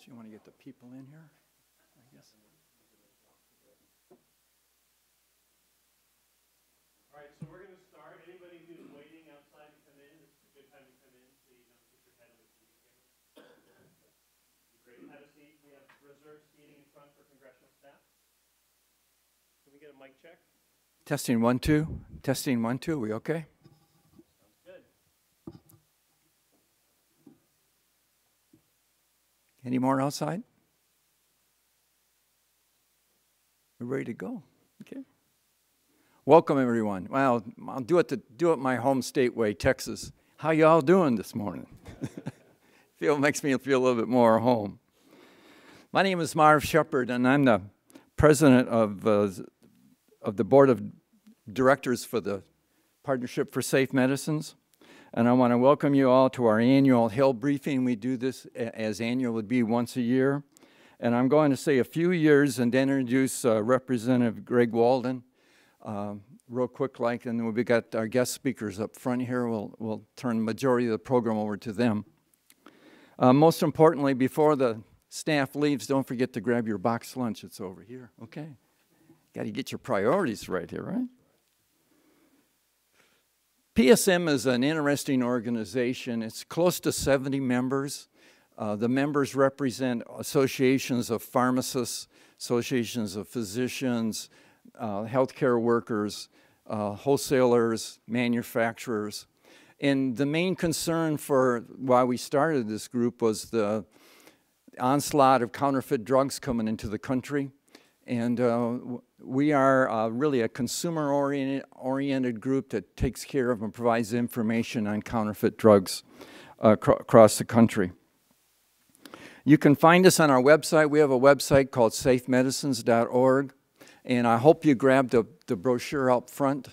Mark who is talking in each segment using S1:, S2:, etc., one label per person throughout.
S1: So you want to get the people in here, I guess.
S2: All right, so we're going to start. Anybody who's waiting outside to come in, this is a good time to come in so you don't hit your head on the TV camera. Great. Have a seat. We have reserved seating in front for congressional staff. Can we get a mic check?
S1: Testing 1 2. Testing 1 2. We okay?
S2: Sounds good.
S1: Any more outside? We're ready to go. Okay. Welcome everyone. Well, I'll do it my home state way, Texas. How y'all doing this morning? Makes me feel a little bit more at home. My name is Marv Shepard, and I'm the president of the board of directors for the Partnership for Safe Medicines. And I want to welcome you all to our annual Hill briefing. We do this as annual would be once a year. And I'm going to say a few years and then introduce Representative Greg Walden real quick like, and then we got our guest speakers up front here. We'll turn the majority of the program over to them. Most importantly, before the staff leaves, don't forget to grab your box lunch. It's over here, okay? Got to get your priorities right here, right? PSM is an interesting organization. It's close to 70 members. The members represent associations of pharmacists, associations of physicians, healthcare workers, wholesalers, manufacturers. And the main concern for why we started this group was the onslaught of counterfeit drugs coming into the country. And we are really a consumer-oriented group that takes care of and provides information on counterfeit drugs across the country. You can find us on our website. We have a website called safemedicines.org. And I hope you grabbed the brochure out front,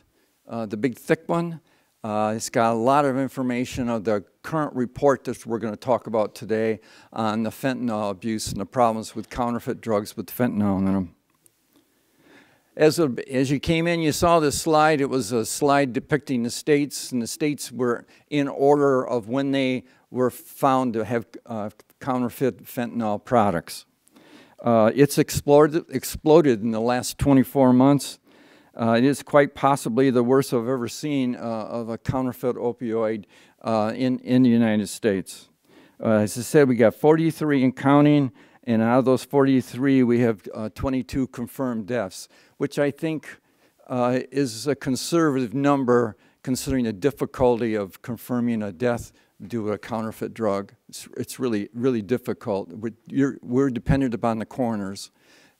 S1: the big thick one. It's got a lot of information of the current report that we're going to talk about today on the fentanyl abuse and the problems with counterfeit drugs with fentanyl in them. As you came in, you saw this slide. It was a slide depicting the states, and the states were in order of when they were found to have counterfeit fentanyl products. It's exploded in the last 24 months. It is quite possibly the worst I've ever seen of a counterfeit opioid in the United States. As I said, we got 43 and counting, and out of those 43, we have 22 confirmed deaths, which I think is a conservative number considering the difficulty of confirming a death due to a counterfeit drug. It's really, really difficult. We're dependent upon the coroners,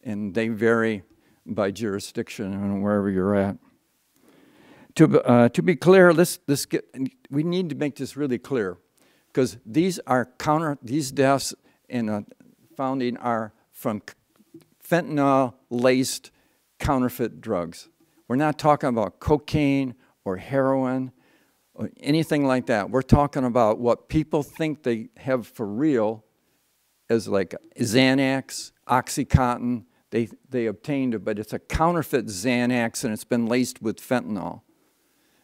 S1: and they vary by jurisdiction and wherever you're at. To be clear, we need to make this really clear, because these deaths and founding are from fentanyl-laced counterfeit drugs. We're not talking about cocaine or heroin or anything like that. We're talking about what people think they have for real as like Xanax, OxyContin. They obtained it, but it's a counterfeit Xanax and it's been laced with fentanyl.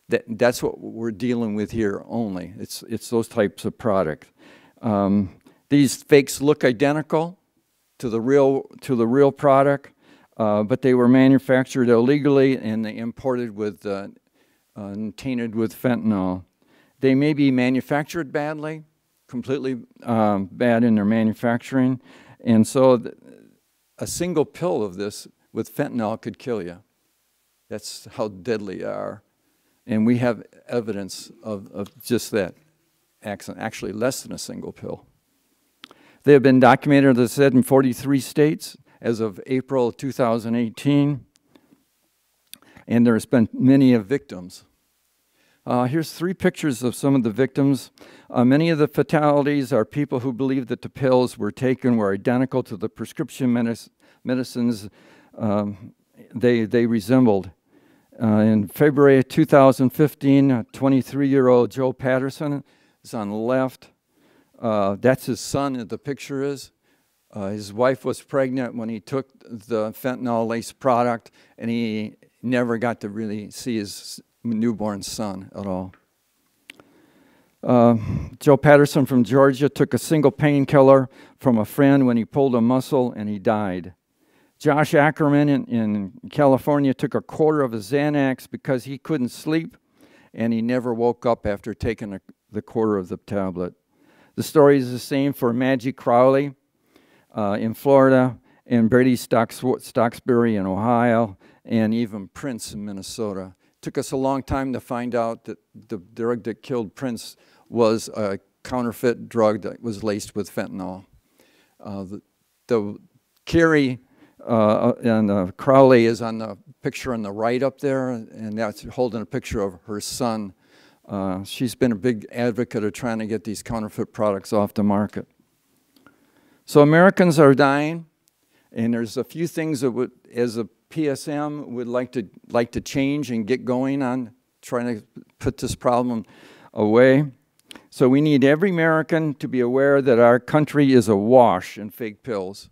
S1: That's what we're dealing with here only. It's those types of products. These fakes look identical to the real product, but they were manufactured illegally and they imported with tainted with fentanyl. They may be manufactured badly, completely bad in their manufacturing, and so a single pill of this with fentanyl could kill you. That's how deadly they are. And we have evidence of just that accident, actually less than a single pill. They have been documented, as I said, in 43 states as of April 2018. And there's been many victims. Here's 3 pictures of some of the victims. Many of the fatalities are people who believe that the pills were taken were identical to the prescription medicines they resembled. In February of 2015, 23-year-old Joe Patterson is on the left. That's his son that the picture is. His wife was pregnant when he took the fentanyl-laced product, and he never got to really see his newborn son at all. Joe Patterson from Georgia took a single painkiller from a friend when he pulled a muscle and he died. Josh Ackerman in California took a quarter of a Xanax because he couldn't sleep and he never woke up after taking the quarter of the tablet. The story is the same for Maggie Crowley in Florida, and Brady Stocksbury in Ohio, and even Prince in Minnesota. It took us a long time to find out that the drug that killed Prince was a counterfeit drug that was laced with fentanyl. The Carrie and Crowley is on the picture on the right up there, and that's holding a picture of her son. She's been a big advocate of trying to get these counterfeit products off the market. So Americans are dying, and there's a few things that would, as a PSM, would like to change and get going on trying to put this problem away. So we need every American to be aware that our country is awash in fake pills.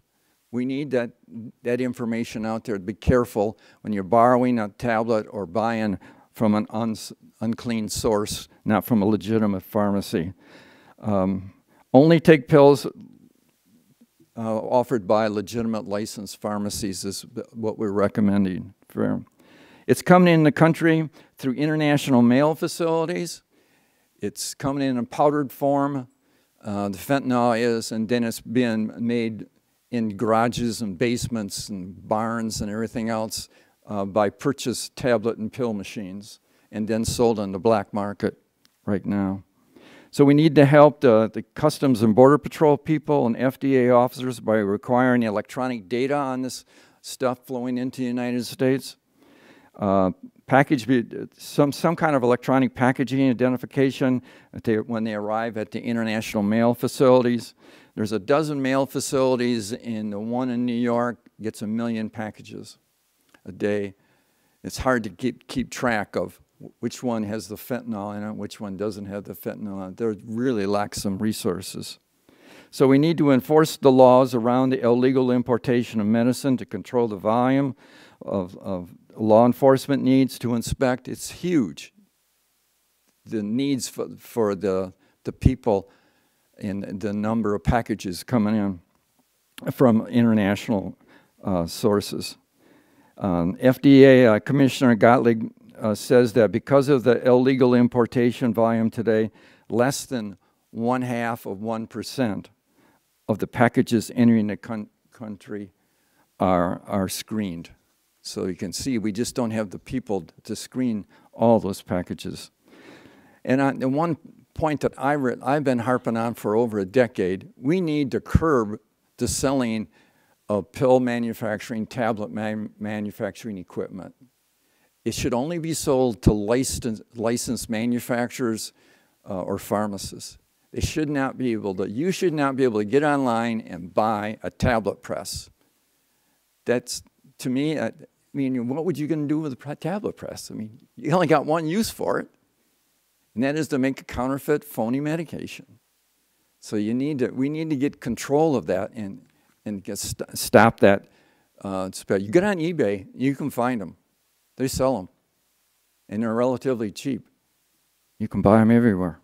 S1: We need that information out there. Be careful when you're borrowing a tablet or buying from an unclean source, not from a legitimate pharmacy. Only take pills offered by legitimate licensed pharmacies is what we're recommending. It's coming in the country through international mail facilities. It's coming in a powdered form, the fentanyl is, and then it's being made in garages and basements and barns and everything else by purchased tablet and pill machines, and then sold on the black market right now. So we need to help the Customs and Border Patrol people and FDA officers by requiring electronic data on this stuff flowing into the United States. Some kind of electronic packaging identification when they arrive at the international mail facilities. There's a dozen mail facilities, and the one in New York gets 1 million packages a day. It's hard to keep track of which one has the fentanyl in it, which one doesn't have the fentanyl in it. They really lack some resources. So we need to enforce the laws around the illegal importation of medicine to control the volume of law enforcement needs to inspect. It's huge. The needs for the people and the number of packages coming in from international sources. FDA Commissioner Gottlieb says that because of the illegal importation volume today, less than 0.5% of the packages entering the country are screened. So you can see we just don't have the people to screen all those packages. And the one point that I've been harping on for over a decade, we need to curb the selling of pill manufacturing, tablet manufacturing equipment. It should only be sold to licensed manufacturers or pharmacists. They should not be able to, you should not be able to get online and buy a tablet press. That's, to me, I mean, what would you going to do with a tablet press? I mean, you only got one use for it, and that is to make a counterfeit, phony medication. So we need to get control of that and stop that spread. You get on eBay, you can find them. They sell them, and they're relatively cheap. You can buy them everywhere.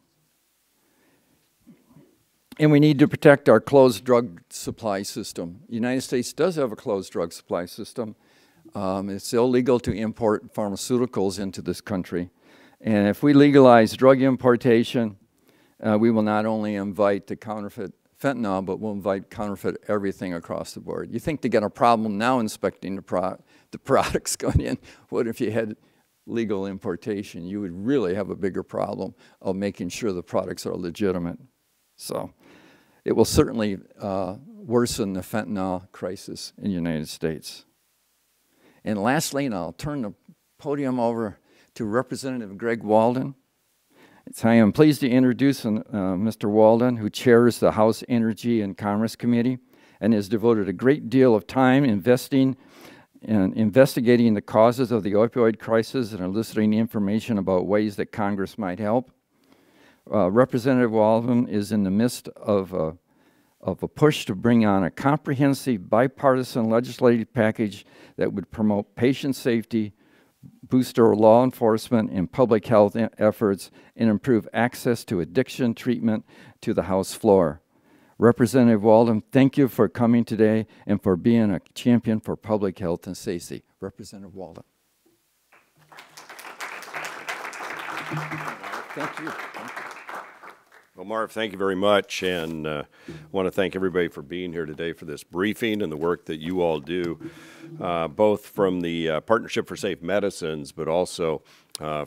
S1: And we need to protect our closed drug supply system. The United States does have a closed drug supply system. It's illegal to import pharmaceuticals into this country. And if we legalize drug importation, we will not only invite the counterfeit fentanyl, but we'll invite counterfeit everything across the board. You think they got a problem now inspecting the products going in? What if you had legal importation? You would really have a bigger problem of making sure the products are legitimate. So it will certainly worsen the fentanyl crisis in the United States. And lastly, and I'll turn the podium over to Representative Greg Walden. I am pleased to introduce Mr. Walden, who chairs the House Energy and Commerce Committee and has devoted a great deal of time investigating the causes of the opioid crisis and eliciting information about ways that Congress might help. Representative Walden is in the midst of a push to bring on a comprehensive bipartisan legislative package that would promote patient safety, boost our law enforcement and public health efforts, and improve access to addiction treatment to the House floor. Representative Walden, thank you for coming today and for being a champion for public health and safety. Representative Walden. Thank you.
S3: Well, Marv, thank you very much, and I want to thank everybody for being here today for this briefing and the work that you all do, both from the Partnership for Safe Medicines, but also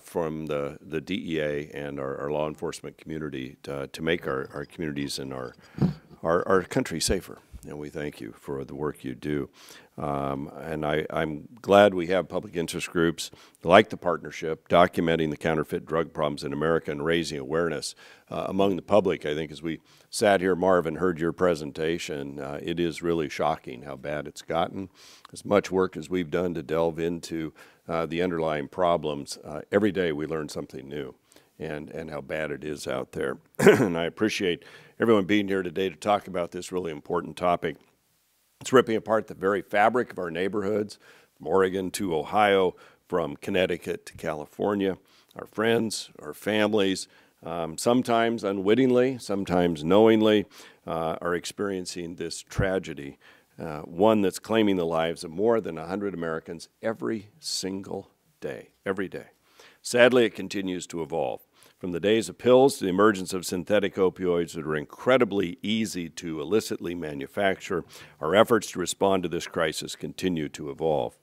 S3: from the DEA and our law enforcement community to make our communities and our country safer. And we thank you for the work you do. And I'm glad we have public interest groups like the Partnership documenting the counterfeit drug problems in America and raising awareness among the public. I think as we sat here, Marv, and heard your presentation, it is really shocking how bad it's gotten. As much work as we've done to delve into the underlying problems, every day we learn something new and how bad it is out there. And I appreciate everyone being here today to talk about this really important topic. It's ripping apart the very fabric of our neighborhoods, from Oregon to Ohio, from Connecticut to California. Our friends, our families, sometimes unwittingly, sometimes knowingly, are experiencing this tragedy, one that's claiming the lives of more than 100 Americans every single day, every day. Sadly, it continues to evolve. From the days of pills to the emergence of synthetic opioids that are incredibly easy to illicitly manufacture, our efforts to respond to this crisis continue to evolve.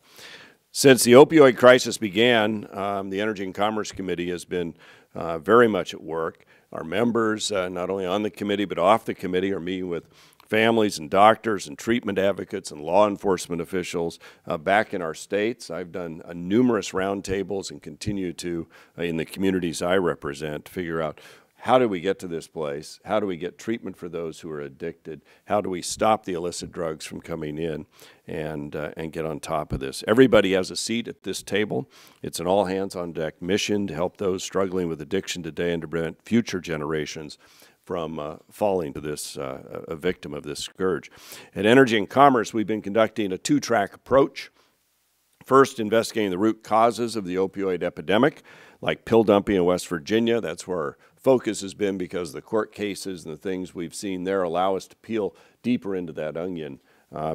S3: Since the opioid crisis began, the Energy and Commerce Committee has been very much at work. Our members, not only on the committee but off the committee, are meeting with families and doctors and treatment advocates and law enforcement officials back in our states. I've done numerous roundtables and continue to in the communities I represent to figure out how do we get to this place, how do we get treatment for those who are addicted, how do we stop the illicit drugs from coming in and get on top of this. Everybody has a seat at this table. It's an all-hands-on-deck mission to help those struggling with addiction today and to prevent future generations from falling to this, a victim of this scourge. At Energy and Commerce, we've been conducting a two-track approach. First, investigating the root causes of the opioid epidemic, like pill dumping in West Virginia. That's where our focus has been because the court cases and the things we've seen there allow us to peel deeper into that onion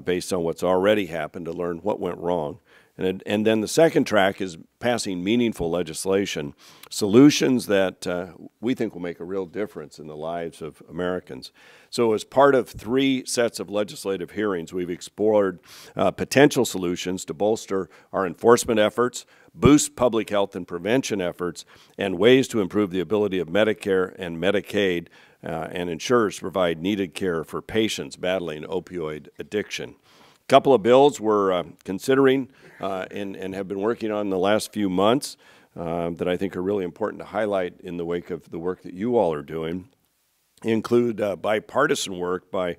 S3: based on what's already happened to learn what went wrong. And then the second track is passing meaningful legislation, solutions that we think will make a real difference in the lives of Americans. So as part of 3 sets of legislative hearings, we've explored potential solutions to bolster our enforcement efforts, boost public health and prevention efforts, and ways to improve the ability of Medicare and Medicaid and insurers to provide needed care for patients battling opioid addiction. A couple of bills we're considering and have been working on in the last few months that I think are really important to highlight in the wake of the work that you all are doing include bipartisan work by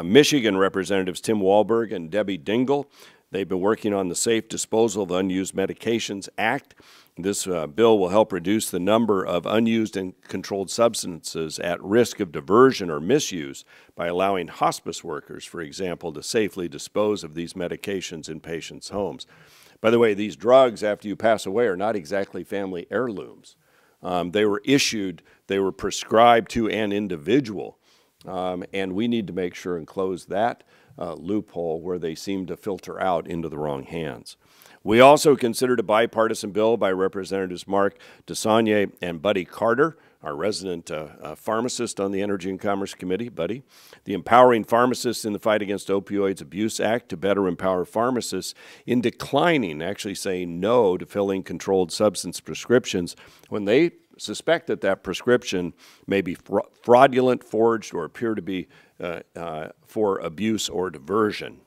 S3: Michigan Representatives Tim Walberg and Debbie Dingell. They've been working on the Safe Disposal of Unused Medications Act. This bill will help reduce the number of unused and controlled substances at risk of diversion or misuse by allowing hospice workers, for example, to safely dispose of these medications in patients' homes. By the way, these drugs, after you pass away, are not exactly family heirlooms. They were issued, they were prescribed to an individual, and we need to make sure and close that loophole where they seem to filter out into the wrong hands. We also considered a bipartisan bill by Representatives Mark DeSaulnier and Buddy Carter, our resident pharmacist on the Energy and Commerce Committee, Buddy, the Empowering Pharmacists in the Fight Against Opioids Abuse Act to better empower pharmacists in declining, actually saying no to filling controlled substance prescriptions when they suspect that that prescription may be fraudulent, forged, or appear to be for abuse or diversion.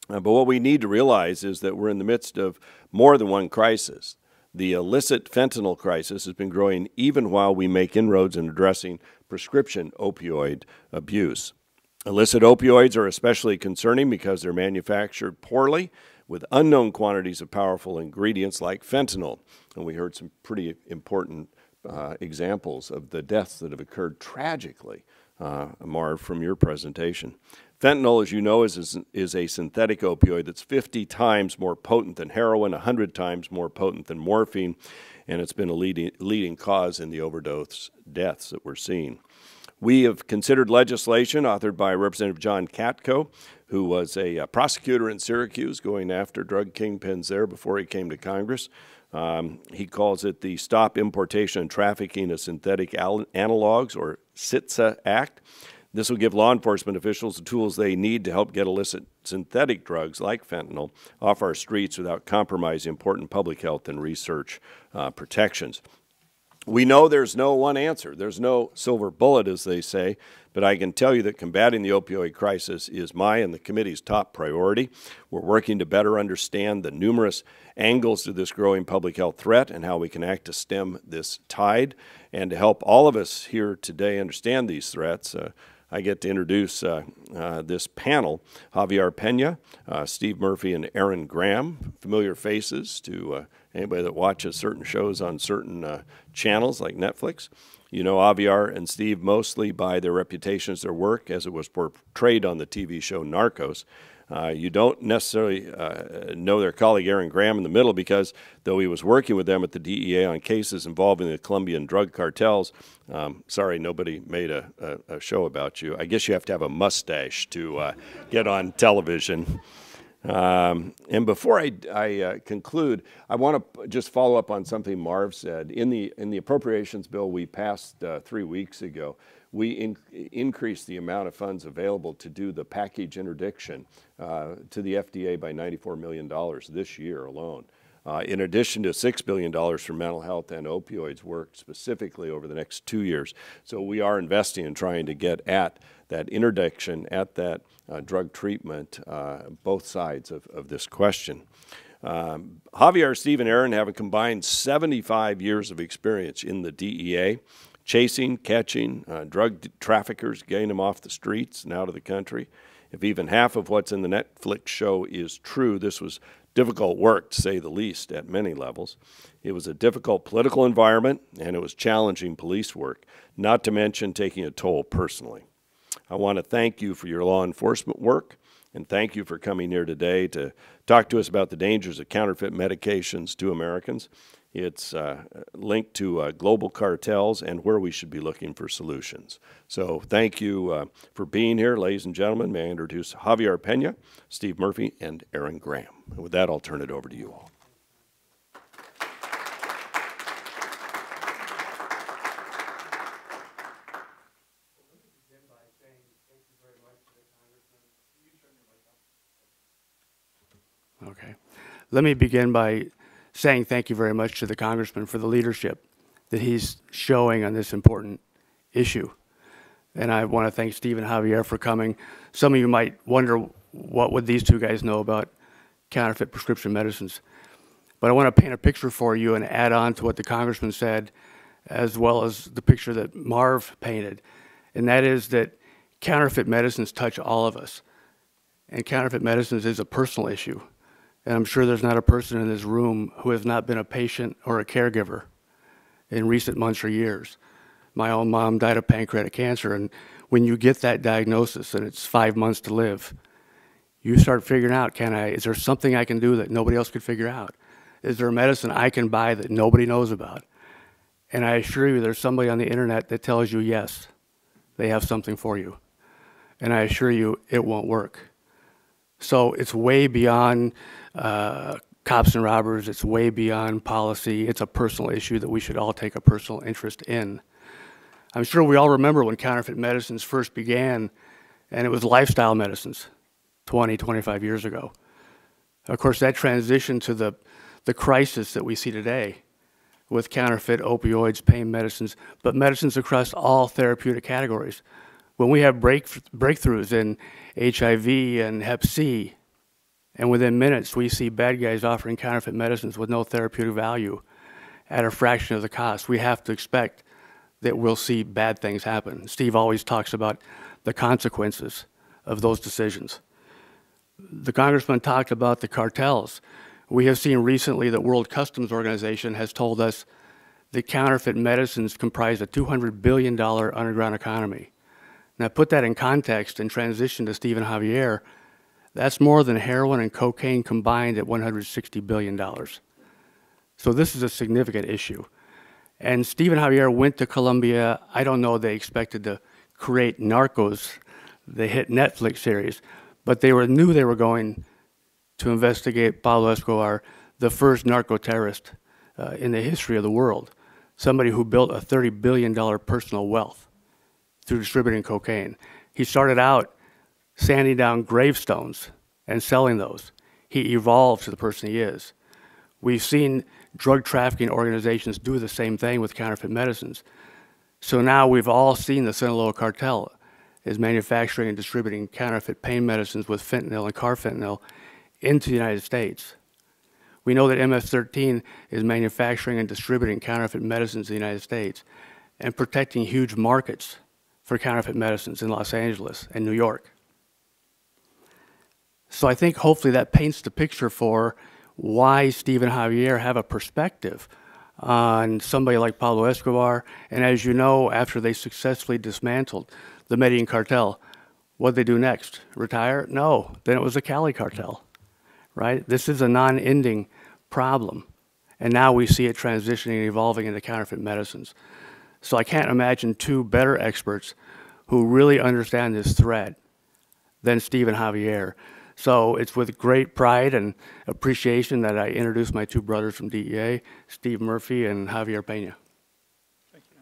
S3: But what we need to realize is that we're in the midst of more than one crisis. The illicit fentanyl crisis has been growing even while we make inroads in addressing prescription opioid abuse. Illicit opioids are especially concerning because they're manufactured poorly with unknown quantities of powerful ingredients like fentanyl. And we heard some pretty important examples of the deaths that have occurred tragically Marv, from your presentation. Fentanyl, as you know, is a synthetic opioid that's 50 times more potent than heroin, 100 times more potent than morphine, and it's been a leading cause in the overdose deaths that we're seeing. We have considered legislation authored by Representative John Katko, who was a prosecutor in Syracuse going after drug kingpins there before he came to Congress. He calls it the Stop Importation and Trafficking of Synthetic Analogs, or SITSA Act. This will give law enforcement officials the tools they need to help get illicit synthetic drugs like fentanyl off our streets without compromising important public health and research protections. We know there's no one answer. There's no silver bullet, as they say, but I can tell you that combating the opioid crisis is my and the committee's top priority. We're working to better understand the numerous angles to this growing public health threat and how we can act to stem this tide. And to help all of us here today understand these threats, I get to introduce this panel: Javier Peña, Steve Murphy, and Aaron Graham, familiar faces to anybody that watches certain shows on certain channels like Netflix. You know Javier and Steve mostly by their reputations, their work, as it was portrayed on the TV show NARCOS. You don't necessarily know their colleague Aaron Graham in the middle because, though he was working with them at the DEA on cases involving the Colombian drug cartels, sorry, nobody made a show about you. I guess you have to have a mustache to get on television. And before I conclude, I want to just follow up on something Marv said. In the appropriations bill we passed 3 weeks ago, we increased the amount of funds available to do the package interdiction to the FDA by $94 million this year alone. In addition to $6 billion for mental health and opioids work specifically over the next 2 years. So we are investing in trying to get at that interdiction, at that drug treatment, both sides of this question. Javier, Steve, and Aaron have a combined 75 years of experience in the DEA, chasing, catching drug traffickers, getting them off the streets and out of the country. If even half of what's in the Netflix show is true, this was difficult work, to say the least, at many levels. It was a difficult political environment, and it was challenging police work, not to mention taking a toll personally. I want to thank you for your law enforcement work, and thank you for coming here today to talk to us about the dangers of counterfeit medications to Americans. It's linked to global cartels and where we should be looking for solutions. So thank you for being here, ladies and gentlemen. May I introduce Javier Peña, Steve Murphy, and Aaron Graham. And with that, I'll turn it over to you all.
S4: Okay. Let me begin by saying thank you very much to the Congressman for the leadership that he's showing on this important issue. And I want to thank Steve and Javier for coming. Some of you might wonder, what would these two guys know about counterfeit prescription medicines? But I want to paint a picture for you and add on to what the Congressman said, as well as the picture that Marv painted. And that is that counterfeit medicines touch all of us. And counterfeit medicines is a personal issue. And I'm sure there's not a person in this room who has not been a patient or a caregiver in recent months or years. My own mom died of pancreatic cancer, and when you get that diagnosis and it's 5 months to live, you start figuring out, is there something I can do that nobody else could figure out? Is there a medicine I can buy that nobody knows about? And I assure you there's somebody on the internet that tells you yes, they have something for you. And I assure you it won't work. So it's way beyond cops and robbers. It's way beyond policy. It's a personal issue that we should all take a personal interest in. I'm sure we all remember when counterfeit medicines first began, and it was lifestyle medicines 20, 25 years ago. Of course, that transitioned to the crisis that we see today with counterfeit opioids, pain medicines, but medicines across all therapeutic categories. When we have breakthroughs in HIV and Hep C, and within minutes we see bad guys offering counterfeit medicines with no therapeutic value at a fraction of the cost, we have to expect that we'll see bad things happen. Steve always talks about the consequences of those decisions. The Congressman talked about the cartels. We have seen recently that World Customs Organization has told us that counterfeit medicines comprise a $200 billion underground economy. Now, put that in context and transition to Stephen Javier. That's more than heroin and cocaine combined at $160 billion. So this is a significant issue. And Stephen Javier went to Colombia. I don't know they expected to create NARCOS, the hit Netflix series, but they knew they were going to investigate Pablo Escobar, the first narco-terrorist in the history of the world, somebody who built a $30 billion personal wealth through distributing cocaine. He started out sanding down gravestones and selling those. He evolved to the person he is. We've seen drug trafficking organizations do the same thing with counterfeit medicines. So now we've all seen the Sinaloa cartel is manufacturing and distributing counterfeit pain medicines with fentanyl and carfentanyl into the United States. We know that MS-13 is manufacturing and distributing counterfeit medicines in the United States and protecting huge markets for counterfeit medicines in Los Angeles and New York. So I think hopefully that paints the picture for why Stephen Javier have a perspective on somebody like Pablo Escobar. And as you know, after they successfully dismantled the Medellin cartel, what did they do next? Retire? No, then it was the Cali cartel, right? This is a non-ending problem. And now we see it transitioning and evolving into counterfeit medicines. So I can't imagine two better experts who really understand this threat than Stephen Javier. So it's with great pride and appreciation that I introduce my two brothers from DEA, Steve Murphy and Javier Peña.
S5: Thank you.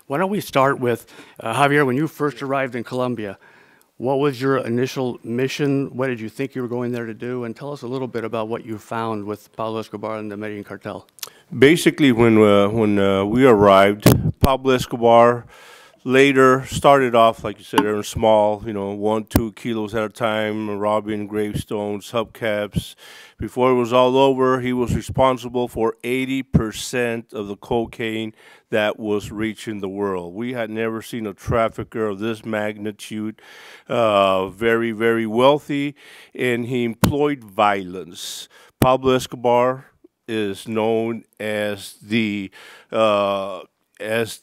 S4: Why don't we start with, Javier, when you first arrived in Colombia, what was your initial mission? What did you think you were going there to do? And tell us a little bit about what you found with Pablo Escobar and the Medellin cartel.
S5: Basically, when we arrived, Pablo Escobar later started off, like you said, they were small, 1-2 kilos at a time, robbing gravestones, hubcaps. Before it was all over, he was responsible for 80% of the cocaine that was reaching the world. We had never seen a trafficker of this magnitude, very, very wealthy, and he employed violence. Pablo Escobar is known as the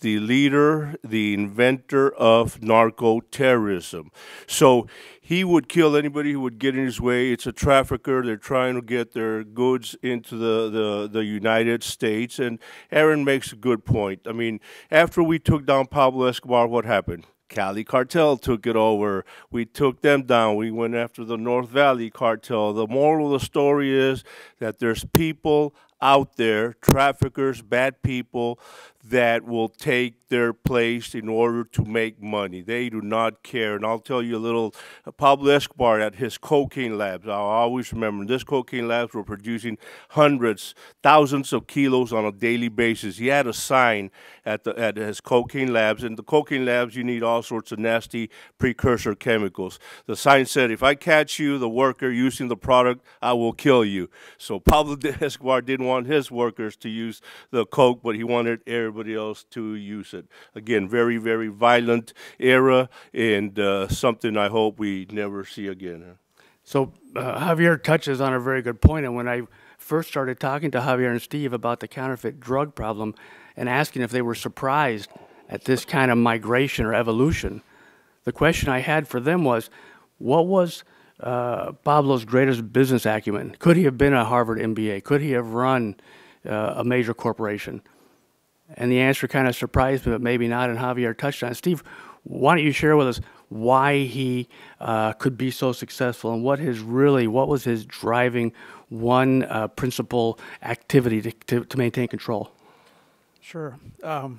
S5: leader, the inventor of narco-terrorism. So he would kill anybody who would get in his way. It's a trafficker. They're trying to get their goods into the United States. And Aaron makes a good point. I mean, after we took down Pablo Escobar, what happened? Cali cartel took it over. We took them down. We went after the North Valley cartel. The moral of the story is that there's people out there, traffickers, bad people, that will take their place in order to make money. They do not care. And I'll tell you a little, Pablo Escobar at his cocaine labs, I'll always remember, this cocaine labs were producing hundreds, thousands of kilos on a daily basis. He had a sign at his cocaine labs, and the cocaine labs, you need all sorts of nasty precursor chemicals. The sign said, if I catch you, the worker, using the product, I will kill you. So Pablo Escobar didn't want his workers to use the coke, but he wanted everybody else to use it. Again, very, very violent era, and something I hope we never see again.
S4: So Javier touches on a very good point, and when I first started talking to Javier and Steve about the counterfeit drug problem and asking if they were surprised at this kind of migration or evolution, the question I had for them was, what was Pablo's greatest business acumen? Could he have been a Harvard MBA? Could he have run a major corporation? And the answer kind of surprised me, but maybe not, and Javier touched on it. Steve, why don't you share with us why he could be so successful and what was his driving principal activity to maintain control?
S6: Sure. I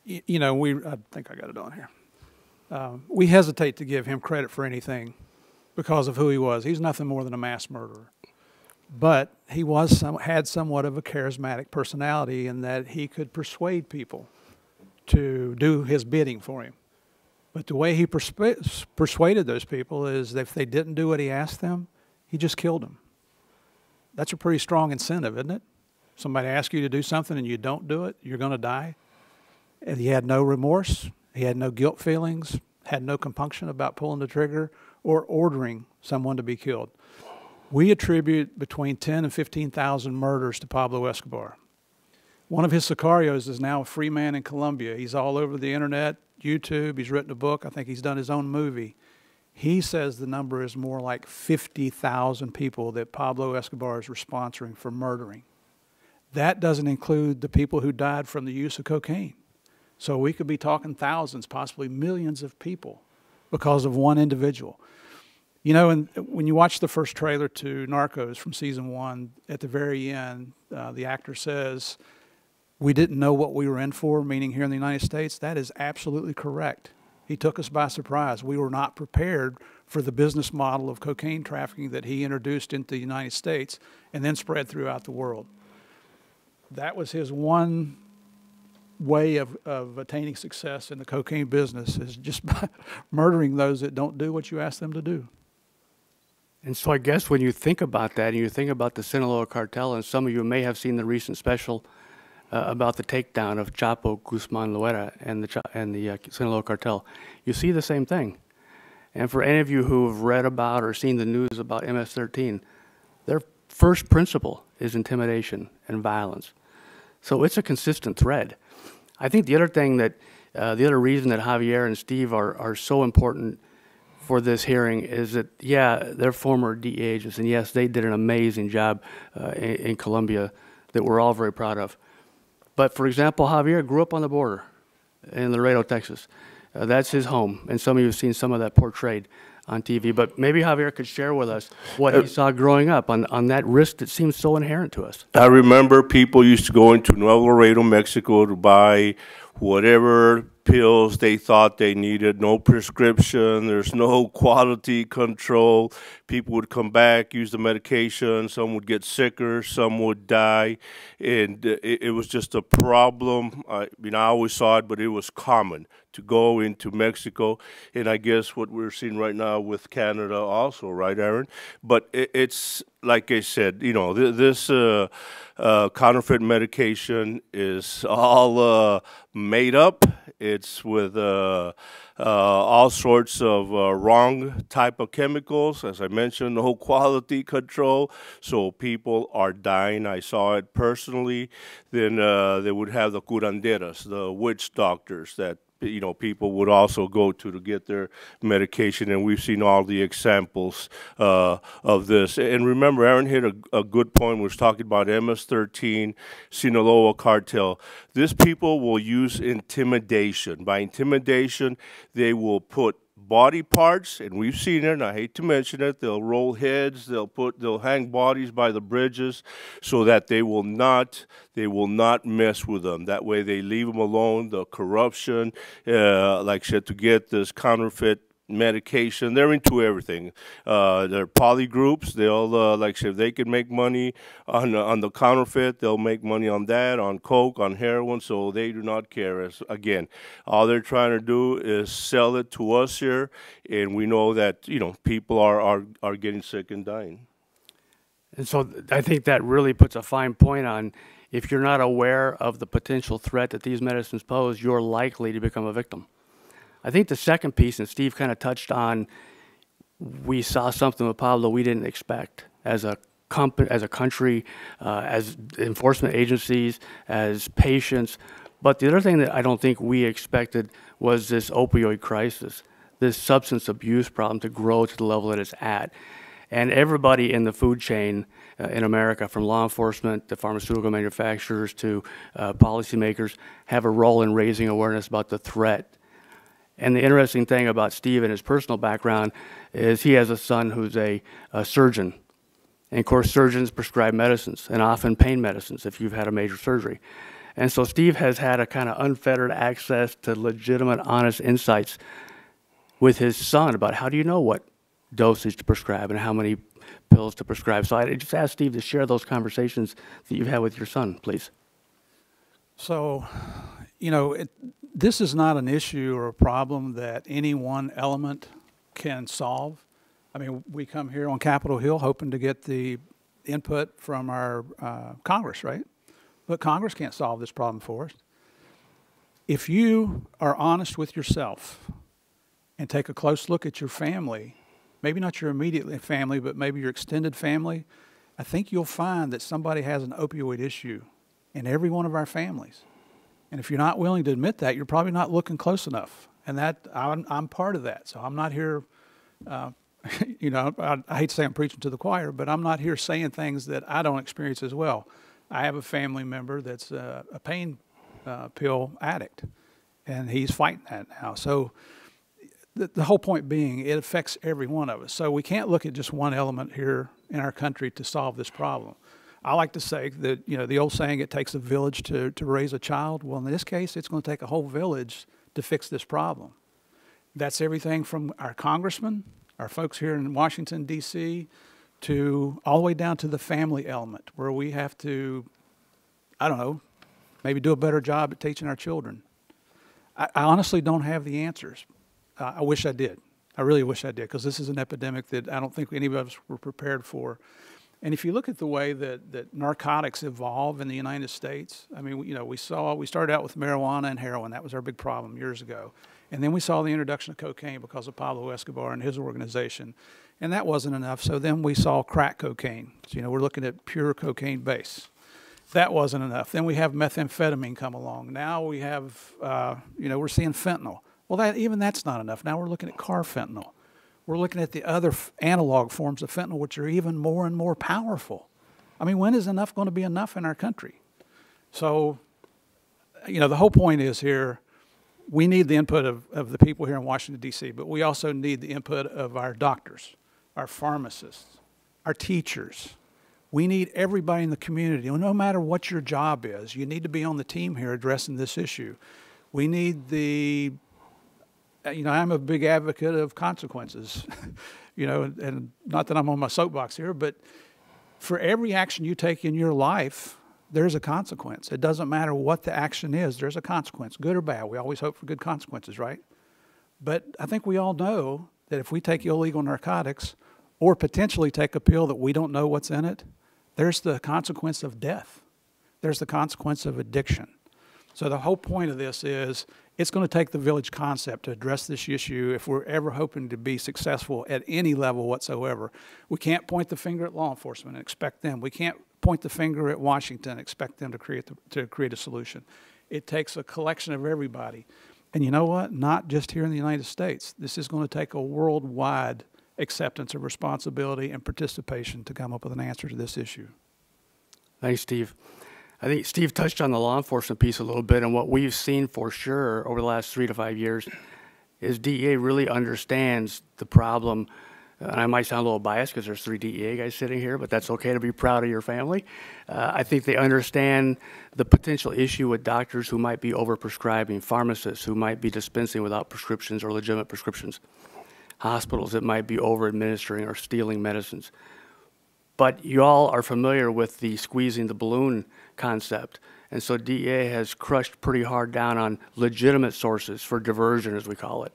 S6: think I got it on here. We hesitate to give him credit for anything because of who he was. He's nothing more than a mass murderer. But he had somewhat of a charismatic personality in that he could persuade people to do his bidding for him. But the way he persuaded those people is that if they didn't do what he asked them, he just killed them. That's a pretty strong incentive, isn't it? Somebody asks you to do something and you don't do it, you're going to die. And he had no remorse. He had no guilt feelings, had no compunction about pulling the trigger or ordering someone to be killed. We attribute between 10 and 15,000 murders to Pablo Escobar. One of his sicarios is now a free man in Colombia. He's all over the internet. YouTube. He's written a book. I think he's done his own movie. He says the number is more like 50,000 people that Pablo Escobar is sponsoring for murdering. That doesn't include the people who died from the use of cocaine. So we could be talking thousands, possibly millions of people because of one individual. You know, and when you watch the first trailer to Narcos from season 1, at the very end, the actor says, "We didn't know what we were in for," meaning here in the United States. That is absolutely correct. He took us by surprise. We were not prepared for the business model of cocaine trafficking that he introduced into the United States and then spread throughout the world. That was his one way of attaining success in the cocaine business, is just by murdering those that don't do what you ask them to do.
S4: And so I guess when you think about that, and you think about the Sinaloa cartel, and some of you may have seen the recent special about the takedown of Chapo Guzman Loera and the Sinaloa cartel, you see the same thing. And for any of you who have read about or seen the news about MS-13, their first principle is intimidation and violence. So it's a consistent thread. I think the other thing that, the other reason that Javier and Steve are so important for this hearing is that, yeah, they're former DEA agents, and yes, they did an amazing job in Colombia that we're all very proud of. But for example, Javier grew up on the border in Laredo, Texas. That's his home, and some of you have seen some of that portrayed on TV. But maybe Javier could share with us what he saw growing up on that risk that seems so inherent to us.
S5: I remember people used to go into Nuevo Laredo, Mexico to buy whatever pills they thought they needed, no prescription, there's no quality control. People would come back, use the medication, some would get sicker, some would die, and it was just a problem. I always saw it, but it was common to go into Mexico, and I guess what we're seeing right now with Canada also, right, Aaron? But it's, like I said, this counterfeit medication is all made up. It's with all sorts of wrong type of chemicals. As I mentioned, no quality control, so people are dying. I saw it personally. Then they would have the curanderas, the witch doctors that people would also go to get their medication, and we've seen all the examples of this. And remember, Aaron hit a good point. We was talking about MS-13, Sinaloa cartel. These people will use intimidation. By intimidation, they will put body parts, and we've seen it, and I hate to mention it, they'll roll heads, they'll hang bodies by the bridges so that they will not mess with them. That way they leave them alone. The corruption, like I said, to get this counterfeit medication, they're into everything. They're poly groups. They'll, like I said, if they can make money on the counterfeit, they'll make money on that, on coke, on heroin, so they do not care. Again, all they're trying to do is sell it to us here, and we know that, people are getting sick and dying.
S4: And so I think that really puts a fine point on, if you're not aware of the potential threat that these medicines pose, you're likely to become a victim. I think the second piece, and Steve kind of touched on, we saw something with Pablo we didn't expect as a country, as enforcement agencies, as patients. But the other thing that I don't think we expected was this opioid crisis, this substance abuse problem to grow to the level that it's at. And everybody in the food chain in America, from law enforcement to pharmaceutical manufacturers to policymakers, have a role in raising awareness about the threat. And the interesting thing about Steve and his personal background is he has a son who's a surgeon. And of course, surgeons prescribe medicines, and often pain medicines if you've had a major surgery. And so Steve has had a kind of unfettered access to legitimate, honest insights with his son about how do you know what dosage to prescribe and how many pills to prescribe. So I just asked Steve to share those conversations that you've had with your son, please.
S6: So, this is not an issue or a problem that any one element can solve. I mean, we come here on Capitol Hill hoping to get the input from our Congress, right? But Congress can't solve this problem for us. If you are honest with yourself and take a close look at your family, maybe not your immediate family, but maybe your extended family, I think you'll find that somebody has an opioid issue in every one of our families. And if you're not willing to admit that, you're probably not looking close enough. And that I'm part of that. So I'm not here, you know, I hate to say I'm preaching to the choir, but I'm not here saying things that I don't experience as well. I have a family member that's a pain pill addict, and he's fighting that now. So the whole point being, it affects every one of us. So we can't look at just one element here in our country to solve this problem. I like to say that, you know, the old saying, it takes a village to raise a child. Well, in this case, it's going to take a whole village to fix this problem. That's everything from our congressmen, our folks here in Washington, D.C., to all the way down to the family element, where we have to, I don't know, maybe do a better job at teaching our children. I honestly don't have the answers. I wish I did. I really wish I did, because this is an epidemic that I don't think any of us were prepared for. And if you look at the way that narcotics evolve in the United States, I mean, you know, we started out with marijuana and heroin. That was our big problem years ago. And then we saw the introduction of cocaine because of Pablo Escobar and his organization. And that wasn't enough. So then we saw crack cocaine. So, you know, we're looking at pure cocaine base. That wasn't enough. Then we have methamphetamine come along. Now we have, you know, we're seeing fentanyl. Well, even that's not enough. Now we're looking at carfentanil. We're looking at the other analog forms of fentanyl, which are even more and more powerful. I mean, when is enough going to be enough in our country? So, you know, the whole point is here, we need the input of the people here in Washington, D.C., but we also need the input of our doctors, our pharmacists, our teachers. We need everybody in the community. No matter what your job is, you need to be on the team here addressing this issue. We need the, you know, I'm a big advocate of consequences, you know, and not that I'm on my soapbox here, but for every action you take in your life, there's a consequence. It doesn't matter what the action is, there's a consequence, good or bad. We always hope for good consequences, right? But I think we all know that if we take illegal narcotics or potentially take a pill that we don't know what's in it, there's the consequence of death. There's the consequence of addiction. So the whole point of this is it's going to take the village concept to address this issue if we're ever hoping to be successful at any level whatsoever. We can't point the finger at law enforcement and expect them. We can't point the finger at Washington and expect them to create a solution. It takes a collection of everybody. And you know what? Not just here in the United States. This is going to take a worldwide acceptance of responsibility and participation to come up with an answer to this issue.
S4: Thanks, Steve. I think Steve touched on the law enforcement piece a little bit, and what we've seen for sure over the last 3 to 5 years is DEA really understands the problem. And I might sound a little biased because there's 3 DEA guys sitting here, but that's okay to be proud of your family. I think they understand the potential issue with doctors who might be overprescribing, pharmacists who might be dispensing without prescriptions or legitimate prescriptions, hospitals that might be over-administering or stealing medicines. But you all are familiar with the squeezing the balloon concept. And so DEA has crushed pretty hard down on legitimate sources for diversion, as we call it.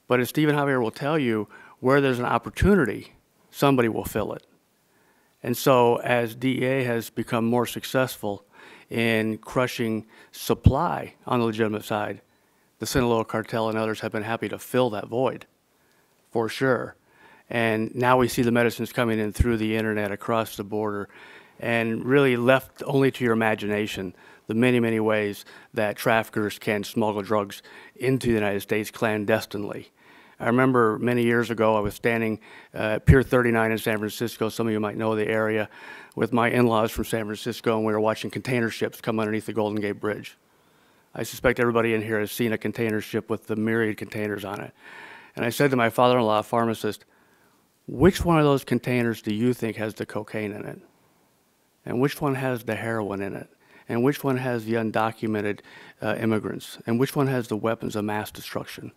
S4: But as Steve and Javier will tell you, where there's an opportunity, somebody will fill it. And so as DEA has become more successful in crushing supply on the legitimate side, the Sinaloa cartel and others have been happy to fill that void, for sure. And now we see the medicines coming in through the internet across the border, and really left only to your imagination the many, many ways that traffickers can smuggle drugs into the United States clandestinely. I remember many years ago I was standing at Pier 39 in San Francisco. Some of you might know the area, with my in-laws from San Francisco, and we were watching container ships come underneath the Golden Gate Bridge. I suspect everybody in here has seen a container ship with the myriad containers on it. And I said to my father-in-law, pharmacist, which one of those containers do you think has the cocaine in it? And which one has the heroin in it? And which one has the undocumented immigrants? And which one has the weapons of mass destruction?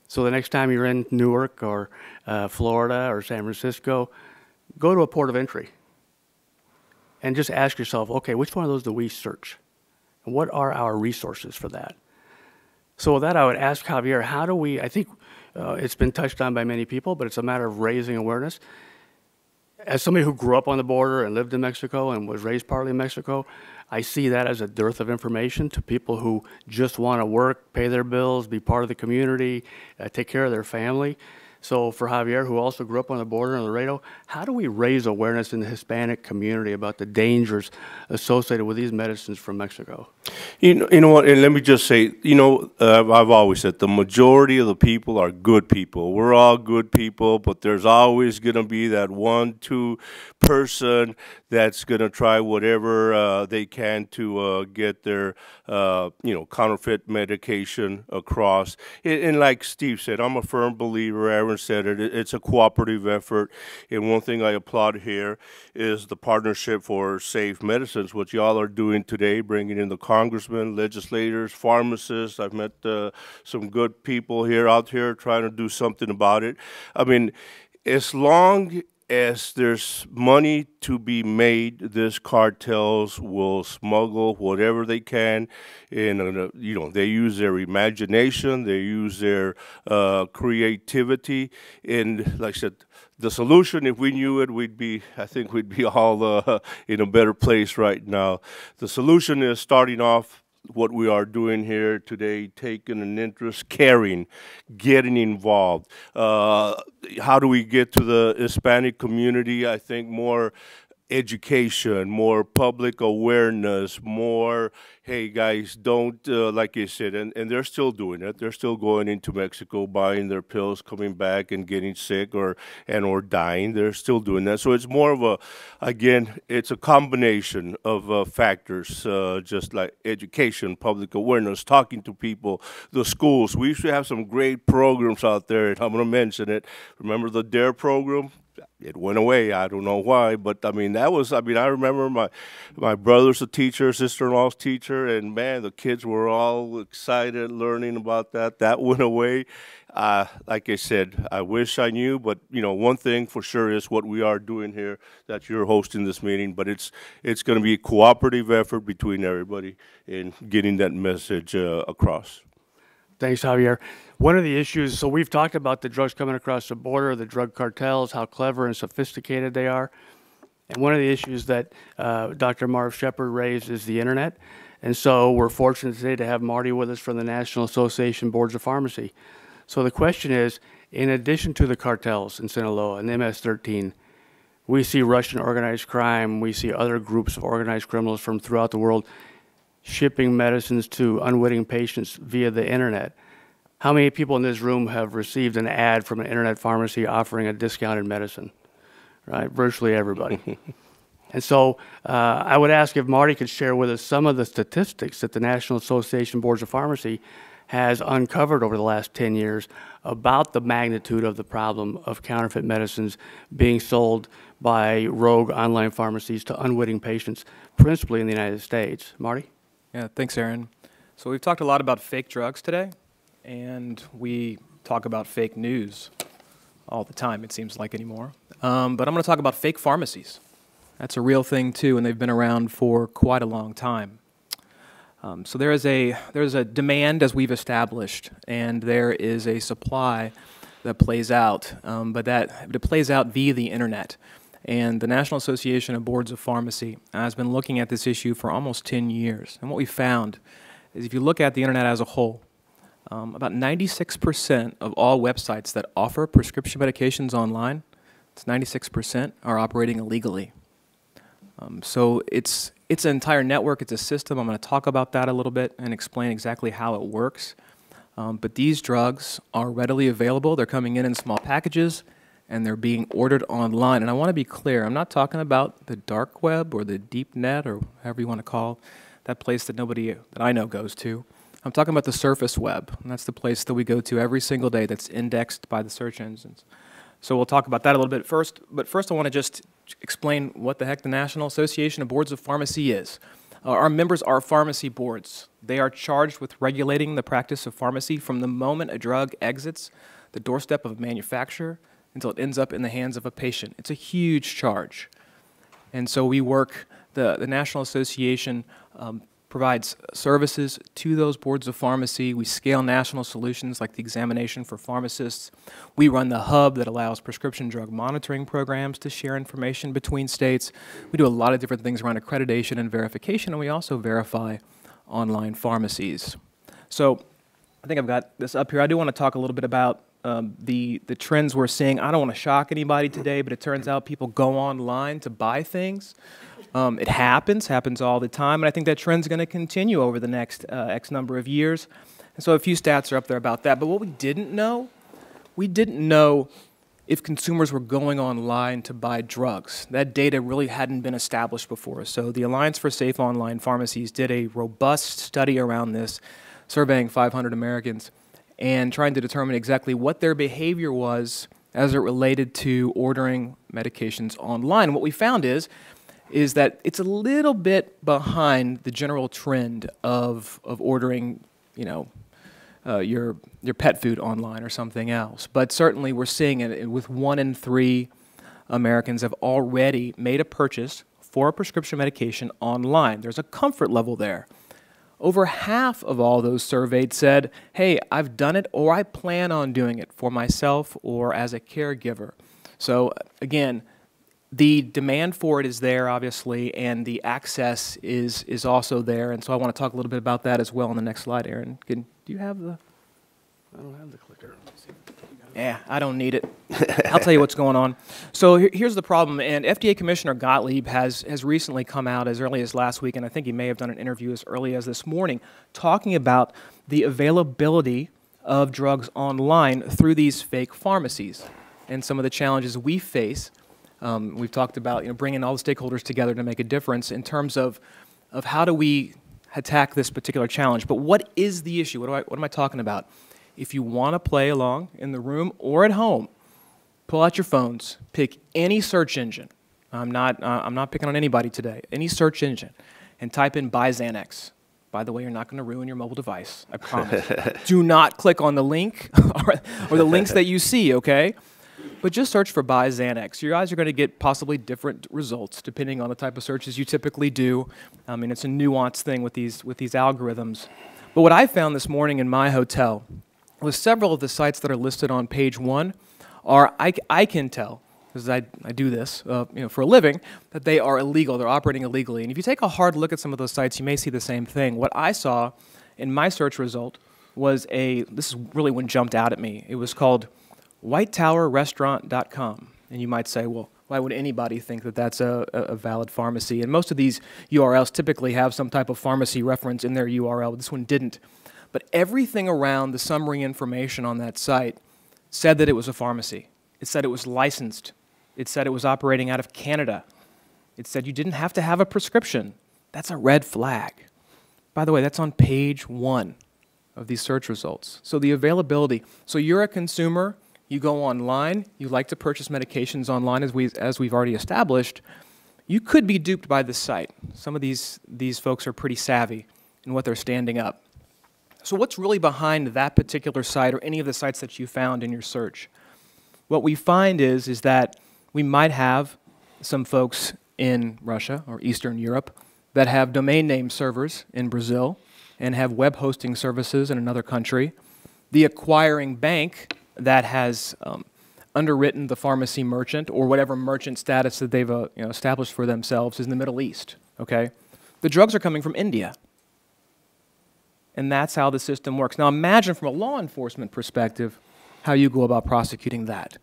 S4: So the next time you're in Newark or Florida or San Francisco, go to a port of entry and just ask yourself, okay, which one of those do we search? And what are our resources for that? So with that, I would ask Javier, how do we, I think it's been touched on by many people, but it's a matter of raising awareness. As somebody who grew up on the border and lived in Mexico and was raised partly in Mexico, I see that as a dearth of information to people who just want to work, pay their bills, be part of the community, take care of their family. So for Javier, who also grew up on the border in Laredo, how do we raise awareness in the Hispanic community about the dangers associated with these medicines from Mexico?
S5: You know what, and let me just say, I've always said the majority of the people are good people. We're all good people, but there's always going to be that 1-2 person that's going to try whatever they can to get their, counterfeit medication across. And like Steve said, I'm a firm believer, Aaron said it, it's a cooperative effort. And one thing I applaud here is the Partnership for Safe Medicines, what y'all are doing today, bringing in the congressmen, legislators, pharmacists. I've met some good people out here trying to do something about it. I mean, as long as there's money to be made, these cartels will smuggle whatever they can, and they use their imagination, they use their creativity, and like I said, the solution, if we knew it, I think we'd be all in a better place right now. The solution is starting off what we are doing here today, taking an interest, caring, getting involved. How do we get to the Hispanic community? I think more education, more public awareness, more, hey guys, don't, like you said, and they're still doing it. They're still going into Mexico, buying their pills, coming back and getting sick or dying. They're still doing that. So it's more of it's a combination of factors, just like education, public awareness, talking to people, the schools. We used to have some great programs out there, and I'm going to mention it. Remember the DARE program? It went away. I don't know why, but I remember my brother's a teacher, sister-in-law's teacher, and man, the kids were all excited learning about that. That went away. Like I said, I wish I knew, but one thing for sure is what we are doing here, that you're hosting this meeting, but it's going to be a cooperative effort between everybody in getting that message across.
S4: Thanks, Javier. One of the issues, so we've talked about the drugs coming across the border, the drug cartels, how clever and sophisticated they are. And one of the issues that Dr. Marv Shepard raised is the internet. And so we're fortunate today to have Marty with us from the National Association Boards of Pharmacy. So the question is, in addition to the cartels in Sinaloa and MS-13, we see Russian organized crime, we see other groups of organized criminals from throughout the world shipping medicines to unwitting patients via the internet. How many people in this room have received an ad from an internet pharmacy offering a discounted medicine? Right, virtually everybody. And so I would ask if Marty could share with us some of the statistics that the National Association Boards of Pharmacy has uncovered over the last 10 years about the magnitude of the problem of counterfeit medicines being sold by rogue online pharmacies to unwitting patients, principally in the United States. Marty?
S7: Yeah, thanks, Aaron. So we've talked a lot about fake drugs today, and we talk about fake news all the time, it seems like anymore. But I'm going to talk about fake pharmacies. That's a real thing, too, and they've been around for quite a long time. So there's a demand, as we've established, and there is a supply that plays out, but it plays out via the internet. And the National Association of Boards of Pharmacy has been looking at this issue for almost 10 years. And what we found is if you look at the internet as a whole, about 96% of all websites that offer prescription medications online, it's 96% are operating illegally. So it's an entire network, it's a system. I'm going to talk about that a little bit and explain exactly how it works. But these drugs are readily available. They're coming in small packages, and they're being ordered online. And I want to be clear, I'm not talking about the dark web or the deep net or however you want to call that place that nobody that I know goes to. I'm talking about the surface web, and that's the place that we go to every single day that's indexed by the search engines. So we'll talk about that a little bit first. But first I want to just explain what the heck the National Association of Boards of Pharmacy is. Our members are pharmacy boards. They are charged with regulating the practice of pharmacy from the moment a drug exits the doorstep of a manufacturer until it ends up in the hands of a patient. It's a huge charge. And so we work, the National Association provides services to those boards of pharmacy. We scale national solutions like the examination for pharmacists. We run the hub that allows prescription drug monitoring programs to share information between states. We do a lot of different things around accreditation and verification, and we also verify online pharmacies. So I think I've got this up here. I do want to talk a little bit about the trends we're seeing. I don't want to shock anybody today, but it turns out people go online to buy things. It happens all the time, and I think that trend's going to continue over the next X number of years. And so a few stats are up there about that. But what we didn't know if consumers were going online to buy drugs. That data really hadn't been established before. So the Alliance for Safe Online Pharmacies did a robust study around this, surveying 500 Americans and trying to determine exactly what their behavior was as it related to ordering medications online. What we found is that it's a little bit behind the general trend of ordering, your pet food online or something else. But certainly we're seeing it with 1 in 3 Americans have already made a purchase for a prescription medication online. There's a comfort level there. Over half of all those surveyed said, hey, I've done it or I plan on doing it for myself or as a caregiver. So again, the demand for it is there, obviously, and the access is also there. And so I want to talk a little bit about that as well on the next slide, Aaron. Do you have the...
S4: I don't have the clicker.
S7: Yeah, I don't need it. I'll tell you what's going on. So here's the problem, and FDA Commissioner Gottlieb has recently come out as early as last week, and I think he may have done an interview as early as this morning, talking about the availability of drugs online through these fake pharmacies and some of the challenges we face. We've talked about bringing all the stakeholders together to make a difference in terms of how do we attack this particular challenge. But what is the issue? What am I talking about? If you want to play along in the room or at home, pull out your phones, pick any search engine. I'm not picking on anybody today. Any search engine, and type in "buy Xanax." By the way, you're not going to ruin your mobile device. I promise. Do not click on the link or the links that you see. Okay. But just search for "buy Xanax." Your eyes are going to get possibly different results depending on the type of searches you typically do. I mean, it's a nuanced thing with these algorithms. But what I found this morning in my hotel was several of the sites that are listed on page 1 are, I can tell, because I do this for a living, that they are illegal. They're operating illegally. And if you take a hard look at some of those sites, you may see the same thing. What I saw in my search result was this is really what jumped out at me. It was called whitetowerrestaurant.com. And you might say, well, why would anybody think that that's a valid pharmacy? And most of these URLs typically have some type of pharmacy reference in their URL. This one didn't. But everything around the summary information on that site said that it was a pharmacy. It said it was licensed. It said it was operating out of Canada. It said you didn't have to have a prescription. That's a red flag. By the way, that's on page 1 of these search results. So the availability. So you're a consumer. You go online. You like to purchase medications online, as we've already established. You could be duped by this site. Some of these folks are pretty savvy in what they're standing up. So what's really behind that particular site or any of the sites that you found in your search? What we find is that we might have some folks in Russia or Eastern Europe that have domain name servers in Brazil and have web hosting services in another country. The acquiring bank that has underwritten the pharmacy merchant or whatever merchant status that they've established for themselves is in the Middle East. Okay, the drugs are coming from India. And that's how the system works. Now imagine from a law enforcement perspective how you go about prosecuting that.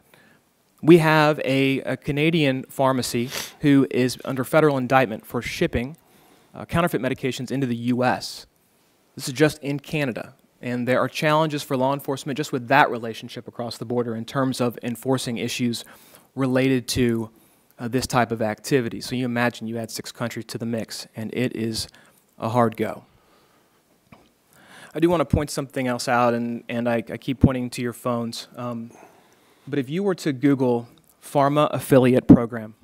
S7: We have a Canadian pharmacy who is under federal indictment for shipping counterfeit medications into the U.S. This is just in Canada. And there are challenges for law enforcement just with that relationship across the border in terms of enforcing issues related to this type of activity. So you imagine you add 6 countries to the mix, and it is a hard go. I do want to point something else out, and I keep pointing to your phones. But if you were to Google Pharma Affiliate Program,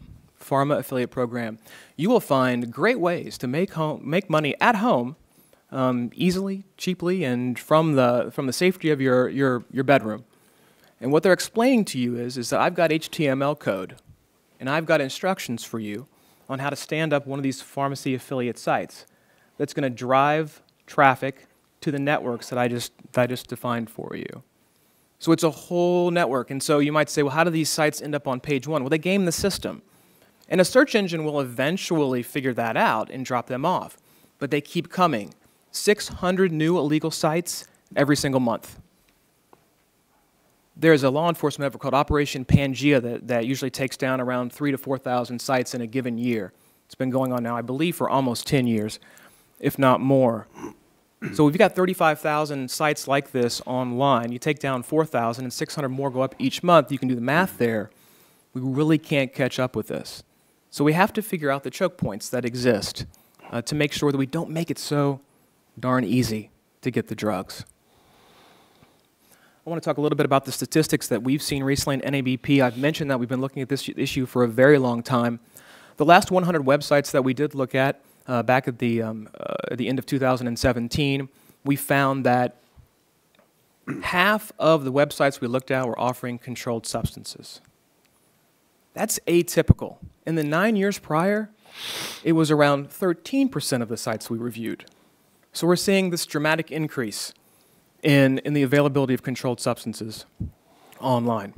S7: you will find great ways to make money at home easily, cheaply, and from the safety of your bedroom. And what they're explaining to you is that I've got HTML code, and I've got instructions for you on how to stand up one of these pharmacy affiliate sites that's going to drive traffic to the networks that I just defined for you. So it's a whole network. And so you might say, well, how do these sites end up on page 1? Well, they game the system. And a search engine will eventually figure that out and drop them off. But they keep coming. 600 new illegal sites every single month. there's a law enforcement effort called Operation Pangea that usually takes down around 3,000 to 4,000 sites in a given year. It's been going on now, I believe, for almost 10 years, if not more. So we've got 35,000 sites like this online. You take down 4,000 and 600 more go up each month. You can do the math there. We really can't catch up with this. So we have to figure out the choke points that exist to make sure that we don't make it so darn easy to get the drugs. I want to talk a little bit about the statistics that we've seen recently in NABP. I've mentioned that we've been looking at this issue for a very long time. The last 100 websites that we did look at back at the end of 2017, we found that half of the websites we looked at were offering controlled substances. That's atypical. In the 9 years prior, it was around 13% of the sites we reviewed. So we're seeing this dramatic increase in the availability of controlled substances online.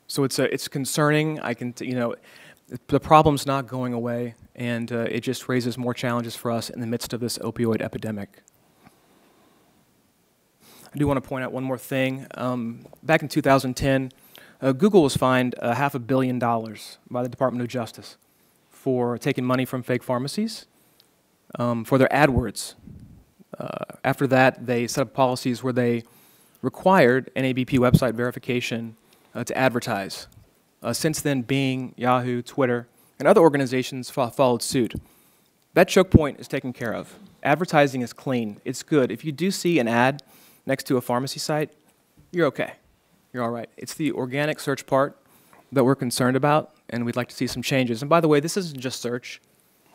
S7: So it's concerning. The problem's not going away, and it just raises more challenges for us in the midst of this opioid epidemic. I do want to point out one more thing. Back in 2010, Google was fined $500 million by the Department of Justice for taking money from fake pharmacies for their AdWords. After that, they set up policies where they required NABP website verification to advertise. Since then, Bing, Yahoo, Twitter, and other organizations followed suit. That choke point is taken care of. Advertising is clean. It's good. If you do see an ad next to a pharmacy site, you're okay. You're all right. It's the organic search part that we're concerned about, and we'd like to see some changes. And by the way, this isn't just search.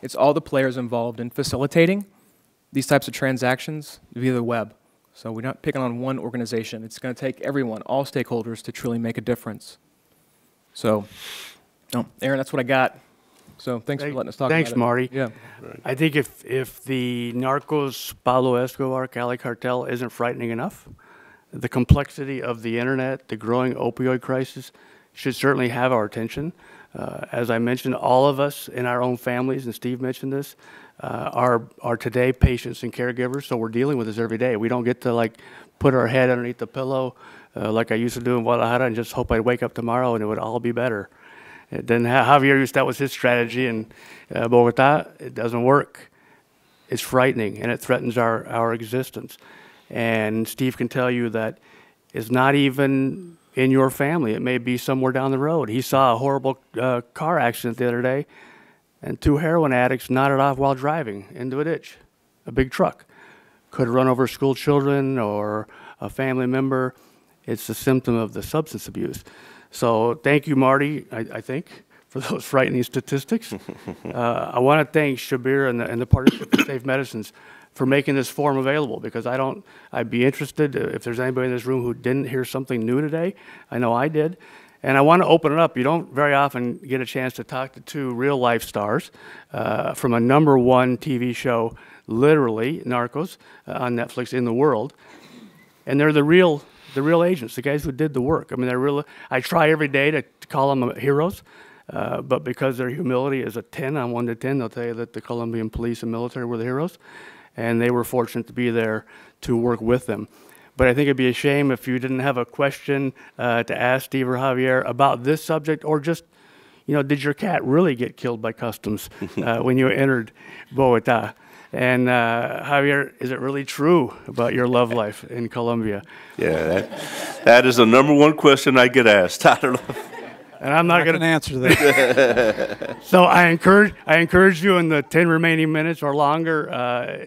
S7: It's all the players involved in facilitating these types of transactions via the web. So we're not picking on one organization. It's going to take everyone, all stakeholders, to truly make a difference. So, Aaron, that's what I got. So thanks for letting us talk about it.
S4: Thanks, Marty.
S7: Yeah.
S4: I think if the Narcos Pablo Escobar Cali cartel isn't frightening enough, the complexity of the internet, the growing opioid crisis should certainly have our attention. As I mentioned, all of us in our own families, and Steve mentioned this, are today patients and caregivers, so we're dealing with this every day. We don't get to put our head underneath the pillow like I used to do in Guadalajara and just hope I'd wake up tomorrow and it would all be better. Then Javier, that was his strategy in Bogota. It doesn't work. It's frightening and it threatens our existence. And Steve can tell you that it's not even in your family. It may be somewhere down the road. He saw a horrible car accident the other day, and 2 heroin addicts nodded off while driving into a ditch, a big truck. Could have run over school children or a family member. It's a symptom of the substance abuse. So thank you, Marty, I think, for those frightening statistics. I want to thank Shabir and the Partnership for Safe Medicines for making this forum available, because I'd be interested if there's anybody in this room who didn't hear something new today. I know I did. And I want to open it up. You don't very often get a chance to talk to 2 real-life stars from a #1 TV show, literally, Narcos, on Netflix in the world. And they're the real agents, the guys who did the work. I mean, I try every day to call them heroes, but because their humility is a 10 on 1 to 10, they'll tell you that the Colombian police and military were the heroes, and they were fortunate to be there to work with them. But I think it'd be a shame if you didn't have a question to ask Steve or Javier about this subject, or just, did your cat really get killed by customs when you entered Bogota? And Javier, is it really true about your love life in Colombia?
S5: Yeah, that is the #1 question I get asked. I don't know.
S4: And I'm not going
S6: to answer that.
S4: So I encourage you in the 10 remaining minutes or longer,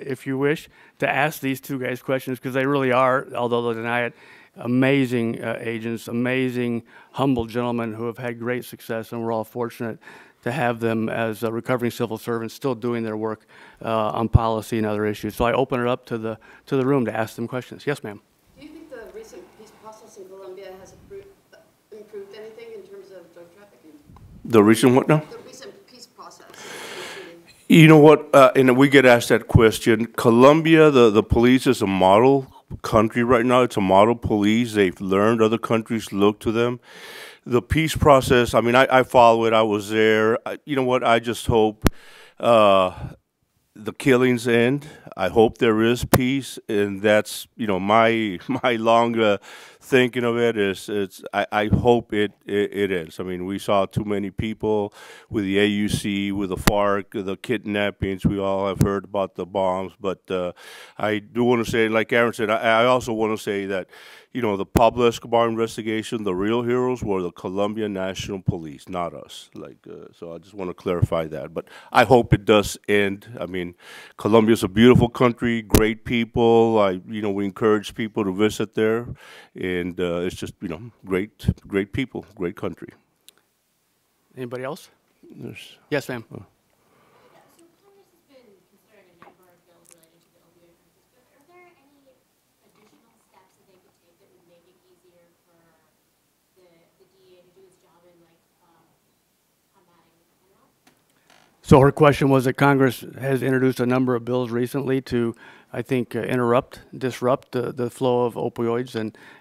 S4: if you wish, to ask these 2 guys questions, because they really are, although they'll deny it, amazing agents, amazing, humble gentlemen who have had great success, and we're all fortunate to have them as recovering civil servants still doing their work on policy and other issues. So I open it up to the room to ask them questions. Yes, ma'am.
S8: Do you think the recent peace process in Colombia has improved anything in terms of drug trafficking?
S5: The recent what now?
S8: The recent peace process.
S5: You know what, and we get asked that question. Colombia, the police is a model country right now. It's a model police. They've learned. Other countries look to them. The peace process, I mean, I follow it. I was there. You know what, I just hope the killings end. I hope there is peace, and that's my long thinking of it is I hope it is. I mean, we saw too many people with the AUC, with the FARC, the kidnappings. We all have heard about the bombs, but I do want to say, like Aaron said, I also want to say that the Pablo Escobar investigation, the real heroes were the Colombian National Police, not us. So I just want to clarify that. But I hope it does end. I mean, Colombia's a beautiful country, great people. We encourage people to visit there, and it's just great people, great country.
S4: Anybody else? Yes, ma'am. So her question was that Congress has introduced a number of bills recently to, I think, disrupt the flow of opioids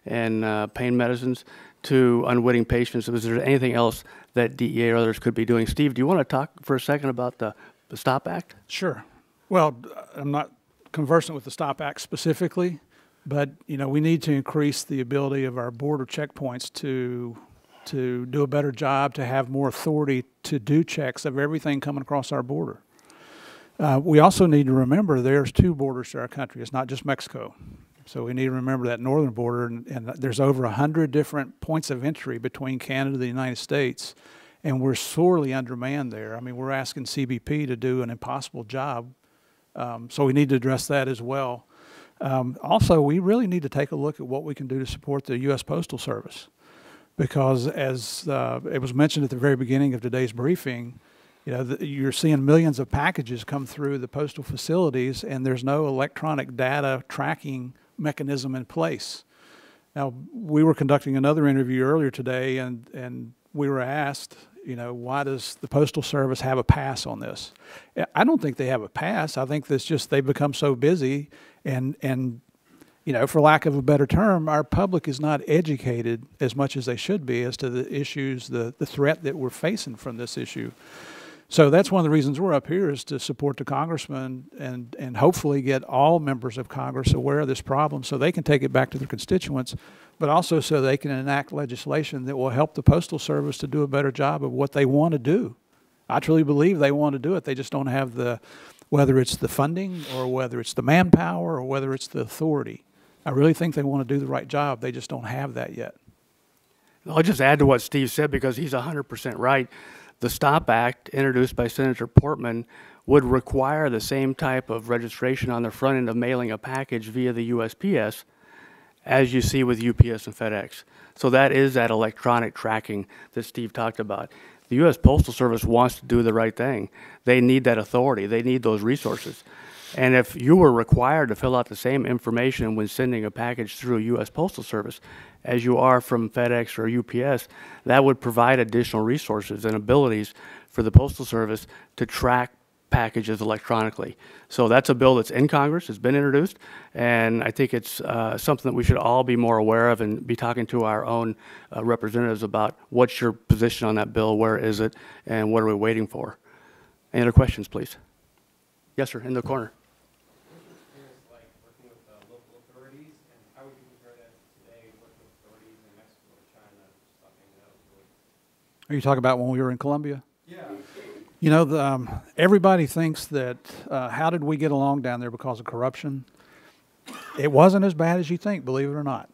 S4: and pain medicines to unwitting patients. Is there anything else that DEA or others could be doing? Steve, do you want to talk for a second about the STOP Act?
S6: Sure. Well, I'm not conversant with the STOP Act specifically, but we need to increase the ability of our border checkpoints to do a better job, to have more authority to do checks of everything coming across our border. We also need to remember there's two borders to our country. It's not just Mexico. So we need to remember that northern border, and there's over 100 different points of entry between Canada and the United States, and we're sorely undermanned there. I mean, we're asking CBP to do an impossible job, so we need to address that as well. Also, we really need to take a look at what we can do to support the U.S. Postal Service. Because as it was mentioned at the very beginning of today's briefing, you're seeing millions of packages come through the postal facilities, and there's no electronic data tracking mechanism in place. Now, we were conducting another interview earlier today, and we were asked, why does the Postal Service have a pass on this? I don't think they have a pass. I think that's just they've become so busy, and for lack of a better term, our public is not educated as much as they should be as to the issues, the threat that we're facing from this issue. So that's one of the reasons we're up here, is to support the congressman and hopefully get all members of Congress aware of this problem so they can take it back to their constituents, but also so they can enact legislation that will help the Postal Service to do a better job of what they want to do. I truly believe they want to do it. They just don't have whether it's the funding or whether it's the manpower or whether it's the authority. I really think they want to do the right job. They just don't have that yet.
S4: I'll just add to what Steve said, because he's 100% right. The STOP Act, introduced by Senator Portman, would require the same type of registration on the front end of mailing a package via the USPS as you see with UPS and FedEx. So that is that electronic tracking that Steve talked about. The U.S. Postal Service wants to do the right thing. They need that authority. They need those resources. And if you were required to fill out the same information when sending a package through a U.S. Postal Service as you are from FedEx or UPS, that would provide additional resources and abilities for the Postal Service to track packages electronically. So that's a bill that's in Congress, it's been introduced, and I think it's something that we should all be more aware of and be talking to our own representatives about. What's your position on that bill, where is it, and what are we waiting for? Any other questions, please? Yes, sir, in the corner.
S6: Are you talking about when we were in Colombia? Yeah. Everybody thinks that how did we get along down there because of corruption? It wasn't as bad as you think, believe it or not.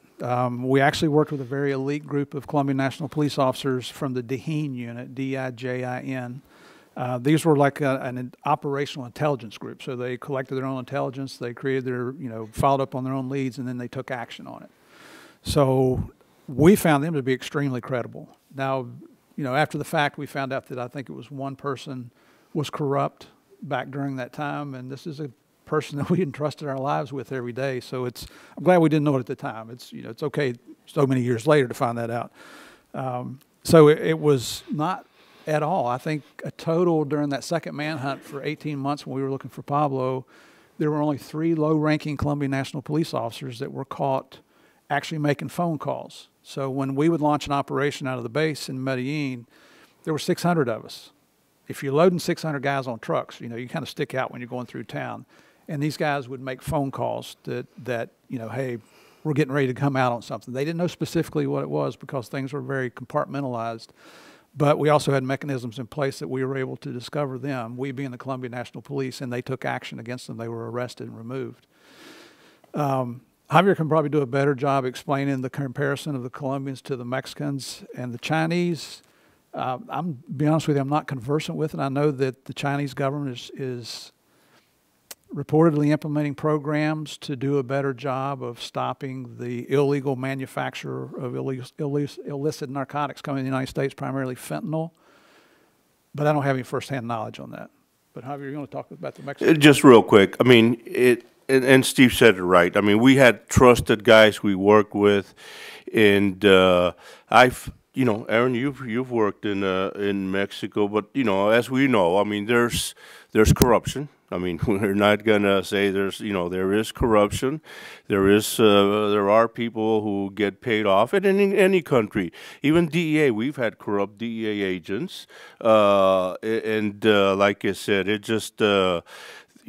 S6: We actually worked with a very elite group of Colombian National Police officers from the DEIN unit, D-I-J-I-N. These were like an operational intelligence group. So they collected their own intelligence, they created their, followed up on their own leads, and then they took action on it. So we found them to be extremely credible. Now, after the fact, we found out that I think it was one person was corrupt back during that time, and this is a person that we entrusted our lives with every day. So I'm glad we didn't know it at the time. It's okay so many years later to find that out. So it was not at all. I think a total during that second manhunt for 18 months when we were looking for Pablo, there were only 3 low-ranking Colombian National Police officers that were caught actually making phone calls. So when we would launch an operation out of the base in Medellin, there were 600 of us. If you're loading 600 guys on trucks, you kind of stick out when you're going through town. And these guys would make phone calls that you know, hey, we're getting ready to come out on something. They didn't know specifically what it was because things were very compartmentalized. But we also had mechanisms in place that we were able to discover them, we being the Colombia National Police, and they took action against them. They were arrested and removed. Javier can probably do a better job explaining the comparison of the Colombians to the Mexicans and the Chinese. I'm be honest with you, I'm not conversant with it. I know that the Chinese government is reportedly implementing programs to do a better job of stopping the illegal manufacture of illicit narcotics coming to the United States, primarily fentanyl. But I don't have any firsthand knowledge on that. But Javier, you're going to talk about the Mexican?
S5: Just real quick, I mean, and Steve said it right. I mean, we had trusted guys we worked with, and you know, Aaron, you've worked in Mexico, but you know, as we know, I mean, there's corruption. I mean, we're not gonna say you know, there is corruption. There are people who get paid off, and in any country, even DEA, we've had corrupt DEA agents, and like I said, it just.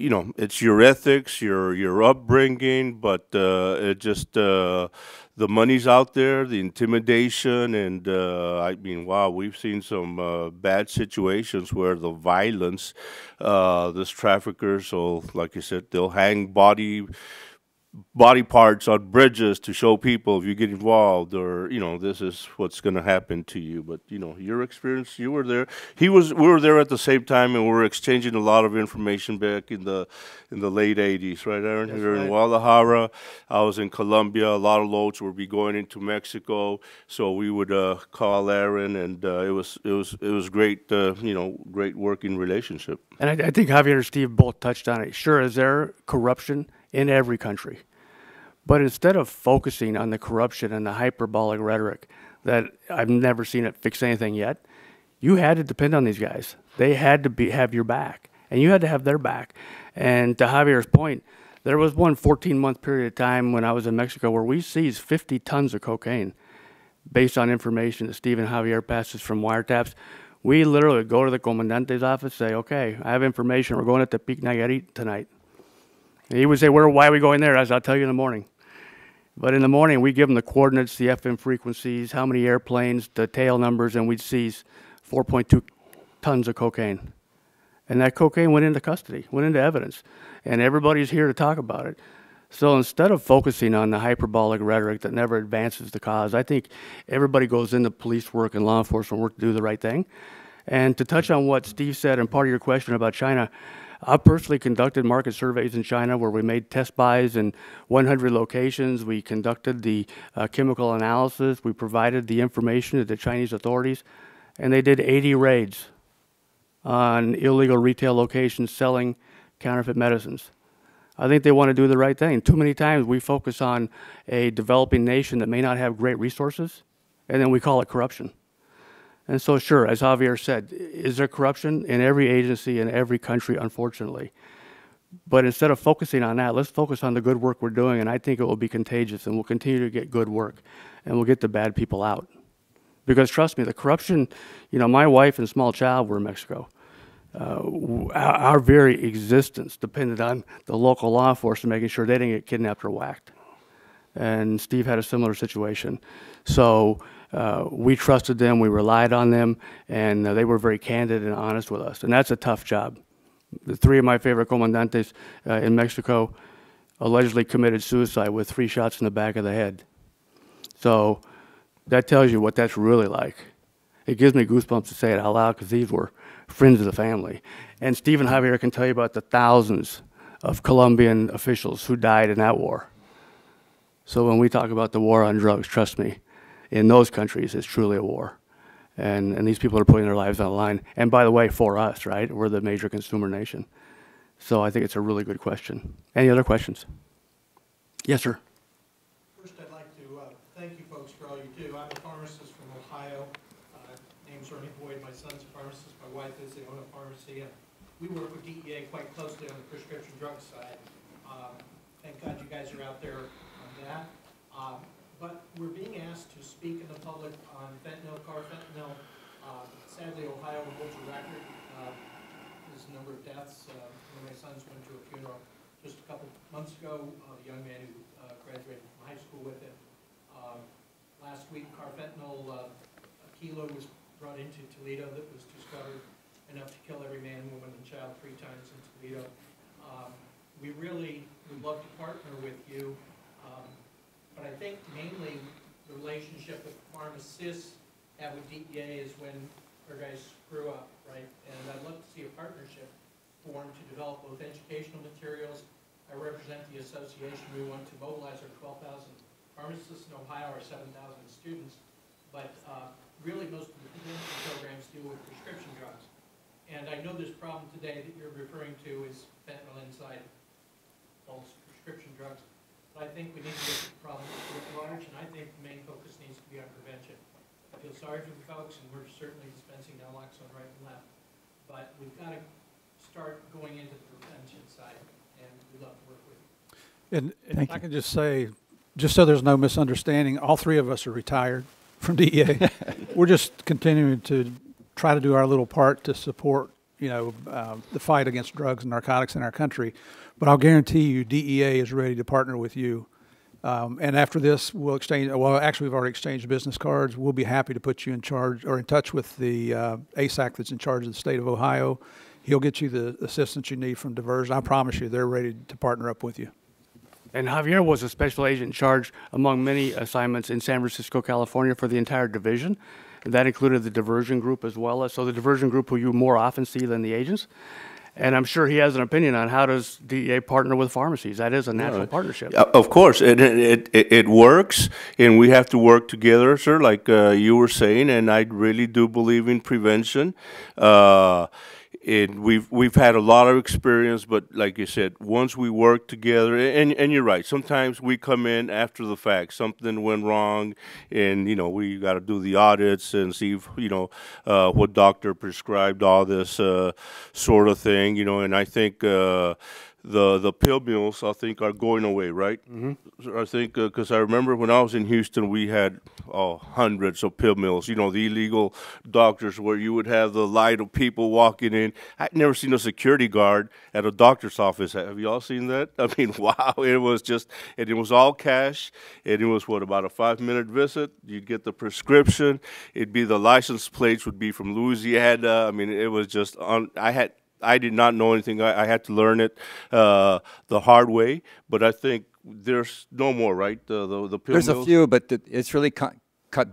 S5: You know, it's your ethics, your upbringing, but it just the money's out there, the intimidation, and I mean, wow, we've seen some bad situations where the violence, this traffickers, so like I said, they'll hang body parts on bridges to show people if you get involved, or you know, this is what's going to happen to you. But you know, your experience, you were there. We were there at the same time, and we were exchanging a lot of information back in the late '80s, right, Aaron?
S4: That's
S5: We were
S4: right.
S5: in Guadalajara. I was in Colombia. A lot of loads would be going into Mexico, so we would call Aaron, and it was great. You know, great working relationship.
S4: And I think Javier and Steve both touched on it. Sure, is there corruption in every country? But instead of focusing on the corruption and the hyperbolic rhetoric that I've never seen it fix anything yet, you had to depend on these guys. They had to have your back, and you had to have their back. And to Javier's point, there was one 14-month period of time when I was in Mexico where we seized 50 tons of cocaine based on information that Steve and Javier passes from wiretaps. We literally would go to the comandante's office, say, okay, I have information. We're going to Peña tonight. And he would say, why are we going there? I'll tell you in the morning. But in the morning, we give them the coordinates, the FM frequencies, how many airplanes, the tail numbers, and we'd seize 4.2 tons of cocaine. And that cocaine went into custody, went into evidence. And everybody's here to talk about it. So instead of focusing on the hyperbolic rhetoric that never advances the cause, I think everybody goes into police work and law enforcement work to do the right thing. And to touch on what Steve said and part of your question about China, I personally conducted market surveys in China where we made test buys in 100 locations. We conducted the chemical analysis. We provided the information to the Chinese authorities, and they did 80 raids on illegal retail locations selling counterfeit medicines. I think they want to do the right thing. Too many times we focus on a developing nation that may not have great resources, and then we call it corruption. And so, sure, as Javier said, is there corruption in every agency in every country, unfortunately? But instead of focusing on that, let's focus on the good work we're doing, and I think it will be contagious, and we'll continue to get good work, and we'll get the bad people out. Because trust me, the corruption, you know, my wife and small child were in Mexico. Our very existence depended on the local law enforcement making sure they didn't get kidnapped or whacked. And Steve had a similar situation. So we trusted them, we relied on them, and they were very candid and honest with us. And that's a tough job. The three of my favorite comandantes in Mexico allegedly committed suicide with 3 shots in the back of the head. So that tells you what that's really like. It gives me goosebumps to say it out loud because these were friends of the family. And Steve and Javier can tell you about the thousands of Colombian officials who died in that war. So when we talk about the war on drugs, trust me, in those countries, it's truly a war. And these people are putting their lives on the line. And by the way, for us, right? We're the major consumer nation. So I think it's a really good question. Any other questions? Yes, sir.
S9: First, I'd like to thank you folks for all you do. I'm a pharmacist from Ohio. Name's Ernie Boyd. My son's a pharmacist. My wife is. They own a pharmacy. And we work with DEA quite closely on the prescription drug side. Thank God you guys are out there on that. But we're being asked to speak in the public on fentanyl, carfentanil. Sadly, Ohio holds a record. There's a number of deaths. One of my sons went to a funeral just a couple months ago, a young man who graduated from high school with him. Last week, carfentanil, a kilo was brought into Toledo that was discovered enough to kill every man, woman, and child 3 times in Toledo. We really would love to partner with you, but I think mainly the relationship that pharmacists have with DEA is when our guys screw up, right? And I'd love to see a partnership formed to develop both educational materials. I represent the association. We want to mobilize our 12,000 pharmacists in Ohio, our 7,000 students, but really most of the prevention programs deal with prescription drugs. And I know this problem today that you're referring to is fentanyl inside false prescription drugs, but I think we need to look at the problem at large, and I think the main focus needs to be on prevention. I feel sorry for the folks, and we're certainly dispensing naloxone right and left, but we've got to start going into the prevention side, and we'd love to work with you.
S6: And if I can just say, just so there's no misunderstanding, all 3 of us are retired from DEA. We're just continuing to try to do our little part to support, you know, the fight against drugs and narcotics in our country. But I'll guarantee you DEA is ready to partner with you. And after this, we'll exchange, well, actually, we've already exchanged business cards. We'll be happy to put you in charge or in touch with the ASAC that's in charge of the state of Ohio. He'll get you the assistance you need from diversion. I promise you, they're ready to partner up with you.
S4: And Javier was a special agent in charge among many assignments in San Francisco, California for the entire division. And that included the diversion group as well as, so the diversion group who you more often see than the agents. And I'm sure he has an opinion on how does DEA partner with pharmacies. That is a natural partnership.
S5: Of course, it works, and we have to work together, sir, like you were saying, and I really do believe in prevention. We've had a lot of experience, but like you said, once we work together, and you're right, sometimes we come in after the fact, something went wrong, and you know we got to do the audits and see if, you know, what doctor prescribed all this sort of thing, you know, and I think the pill mills, I think, are going away, right? Mm-hmm. I think, because I remember when I was in Houston, we had hundreds of pill mills, you know, the illegal doctors where you would have the light of people walking in. I'd never seen a security guard at a doctor's office. Have you all seen that? I mean, wow, it was just, and it was all cash, and it was, what, about a 5-minute visit? You'd get the prescription. It'd be the license plates would be from Louisiana. I mean, it was just, I did not know anything. I had to learn it the hard way, but I think there's no more, right? The pill
S1: There's
S5: mills?
S1: a few, but it's really cut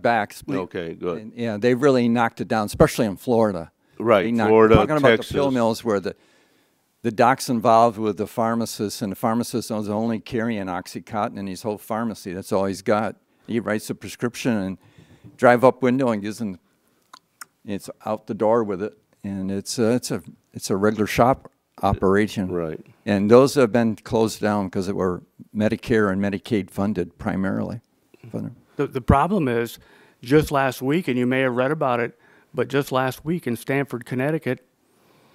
S1: back.
S5: Okay, good.
S1: And, yeah, they really knocked it down, especially in Florida.
S5: Right, Florida,
S1: talking about
S5: Texas.
S1: the pill mills where the doc's involved with the pharmacist, and the pharmacist is only carrying OxyContin in his whole pharmacy. That's all he's got. He writes a prescription and drive up window and gives him, it's out the door with it. And it's a regular shop operation.
S5: Right.
S1: And those have been closed down because they were Medicare and Medicaid funded primarily.
S4: The problem is, just last week, and you may have read about it, but just last week in Stamford, Connecticut,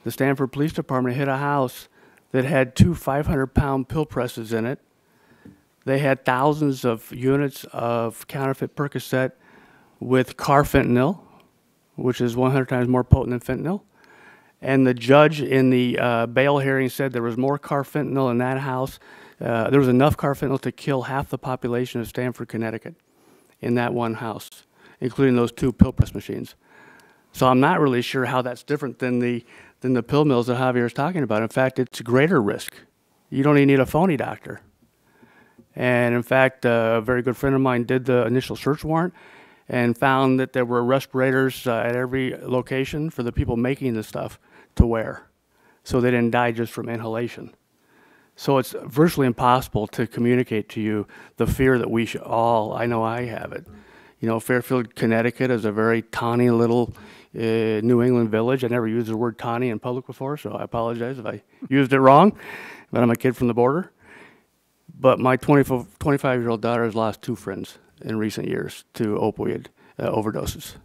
S4: the Stamford Police Department hit a house that had 2 500-pound pill presses in it. They had thousands of units of counterfeit Percocet with carfentanil, which is 100 times more potent than fentanyl. And the judge in the bail hearing said there was more carfentanil in that house. There was enough carfentanil to kill half the population of Stamford, Connecticut in that one house, including those 2 pill press machines. So I'm not really sure how that's different than the pill mills that Javier is talking about. In fact, it's a greater risk. You don't even need a phony doctor. And in fact, a very good friend of mine did the initial search warrant and found that there were respirators at every location for the people making the stuff to wear, so they didn't die just from inhalation. So it's virtually impossible to communicate to you the fear that we should all, I know I have it. You know, Fairfield, Connecticut is a very tawny little New England village. I never used the word tawny in public before, so I apologize if I used it wrong, but I'm a kid from the border. But my 25-year-old daughter has lost 2 friends in recent years to opioid overdoses.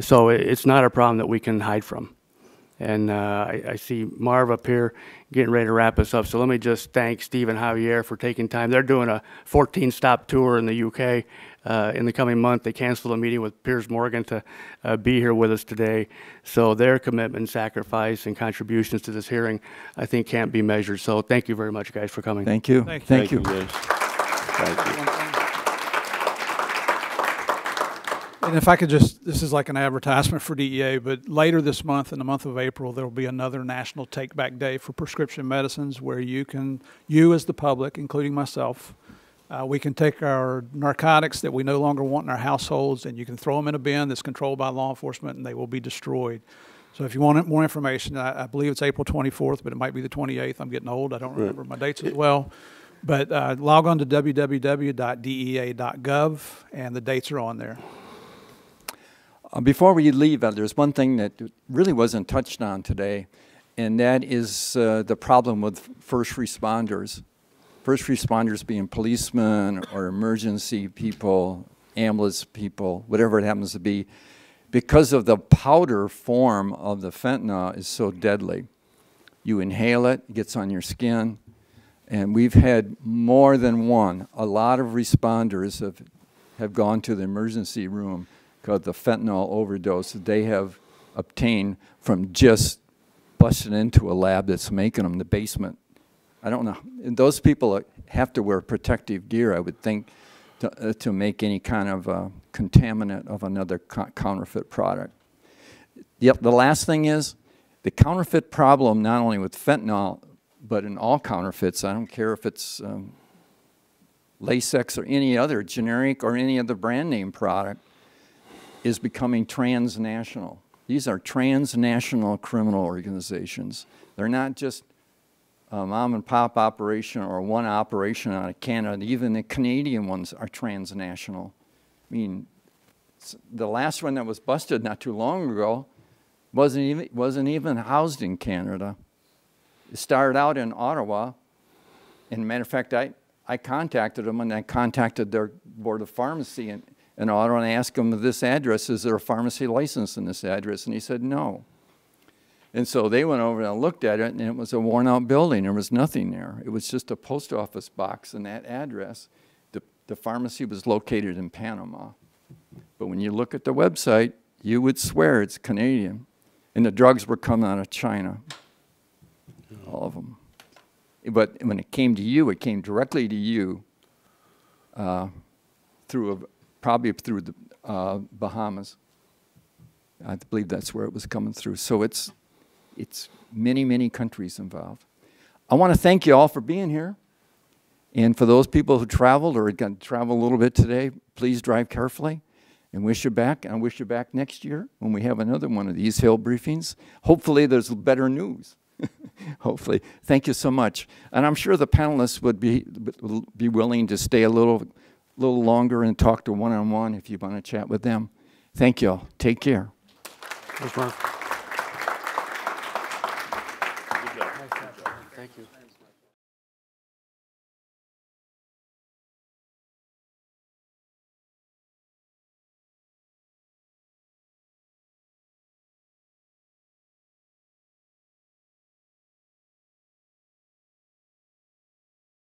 S4: So it's not a problem that we can hide from. And I see Marv up here getting ready to wrap us up. So let me just thank Steve and Javier for taking time. They're doing a 14-stop tour in the UK in the coming month. They canceled a meeting with Piers Morgan to be here with us today. So their commitment, sacrifice, and contributions to this hearing, I think, can't be measured. So thank you very much, guys, for coming.
S1: Thank you.
S5: Thank you, guys. Thank you.
S6: And if I could just, this is like an advertisement for DEA, but later this month, in the month of April, there will be another National Take Back Day for prescription medicines where you as the public, including myself, we can take our narcotics that we no longer want in our households and you can throw them in a bin that's controlled by law enforcement and they will be destroyed. So if you want more information, I believe it's April 24th, but it might be the 28th. I'm getting old. I don't remember my dates as well. But log on to www.dea.gov and the dates are on there.
S1: Before we leave, there's one thing that really wasn't touched on today, and that is the problem with first responders. First responders being policemen or emergency people, ambulance people, whatever it happens to be, because of the powder form of the fentanyl is so deadly. You inhale it, it gets on your skin, and we've had more than one. A lot of responders have gone to the emergency room because the fentanyl overdose that they have obtained from just busting into a lab that's making them in the basement. I don't know. And those people have to wear protective gear, I would think, to make any kind of contaminant of another counterfeit product. Yep, the last thing is the counterfeit problem, not only with fentanyl, but in all counterfeits. I don't care if it's Lasix or any other generic or any other brand name product, is becoming transnational. These are transnational criminal organizations. They're not just a mom and pop operation or one operation out of Canada. Even the Canadian ones are transnational. I mean, the last one that was busted not too long ago wasn't even housed in Canada. It started out in Ottawa. And matter of fact, I contacted them and I contacted their board of pharmacy in Ottawa and I asked him this address, is there a pharmacy license in this address? And he said no. And so they went over and looked at it and it was a worn out building. There was nothing there. It was just a post office box and that address. The pharmacy was located in Panama. But when you look at the website, you would swear it's Canadian. And the drugs were coming out of China, all of them. But when it came to you, it came directly to you probably through the Bahamas. I believe that's where it was coming through. So it's many, many countries involved. I want to thank you all for being here. And for those people who traveled or are going to travel a little bit today, please drive carefully and wish you back. And I wish you back next year when we have another one of these Hill briefings. Hopefully there's better news. Hopefully. Thank you so much. And I'm sure the panelists would be willing to stay a little longer and talk to one-on-one if you want to chat with them. Thank you all. Take care.
S4: Thanks, Marv. Good job. Thank you.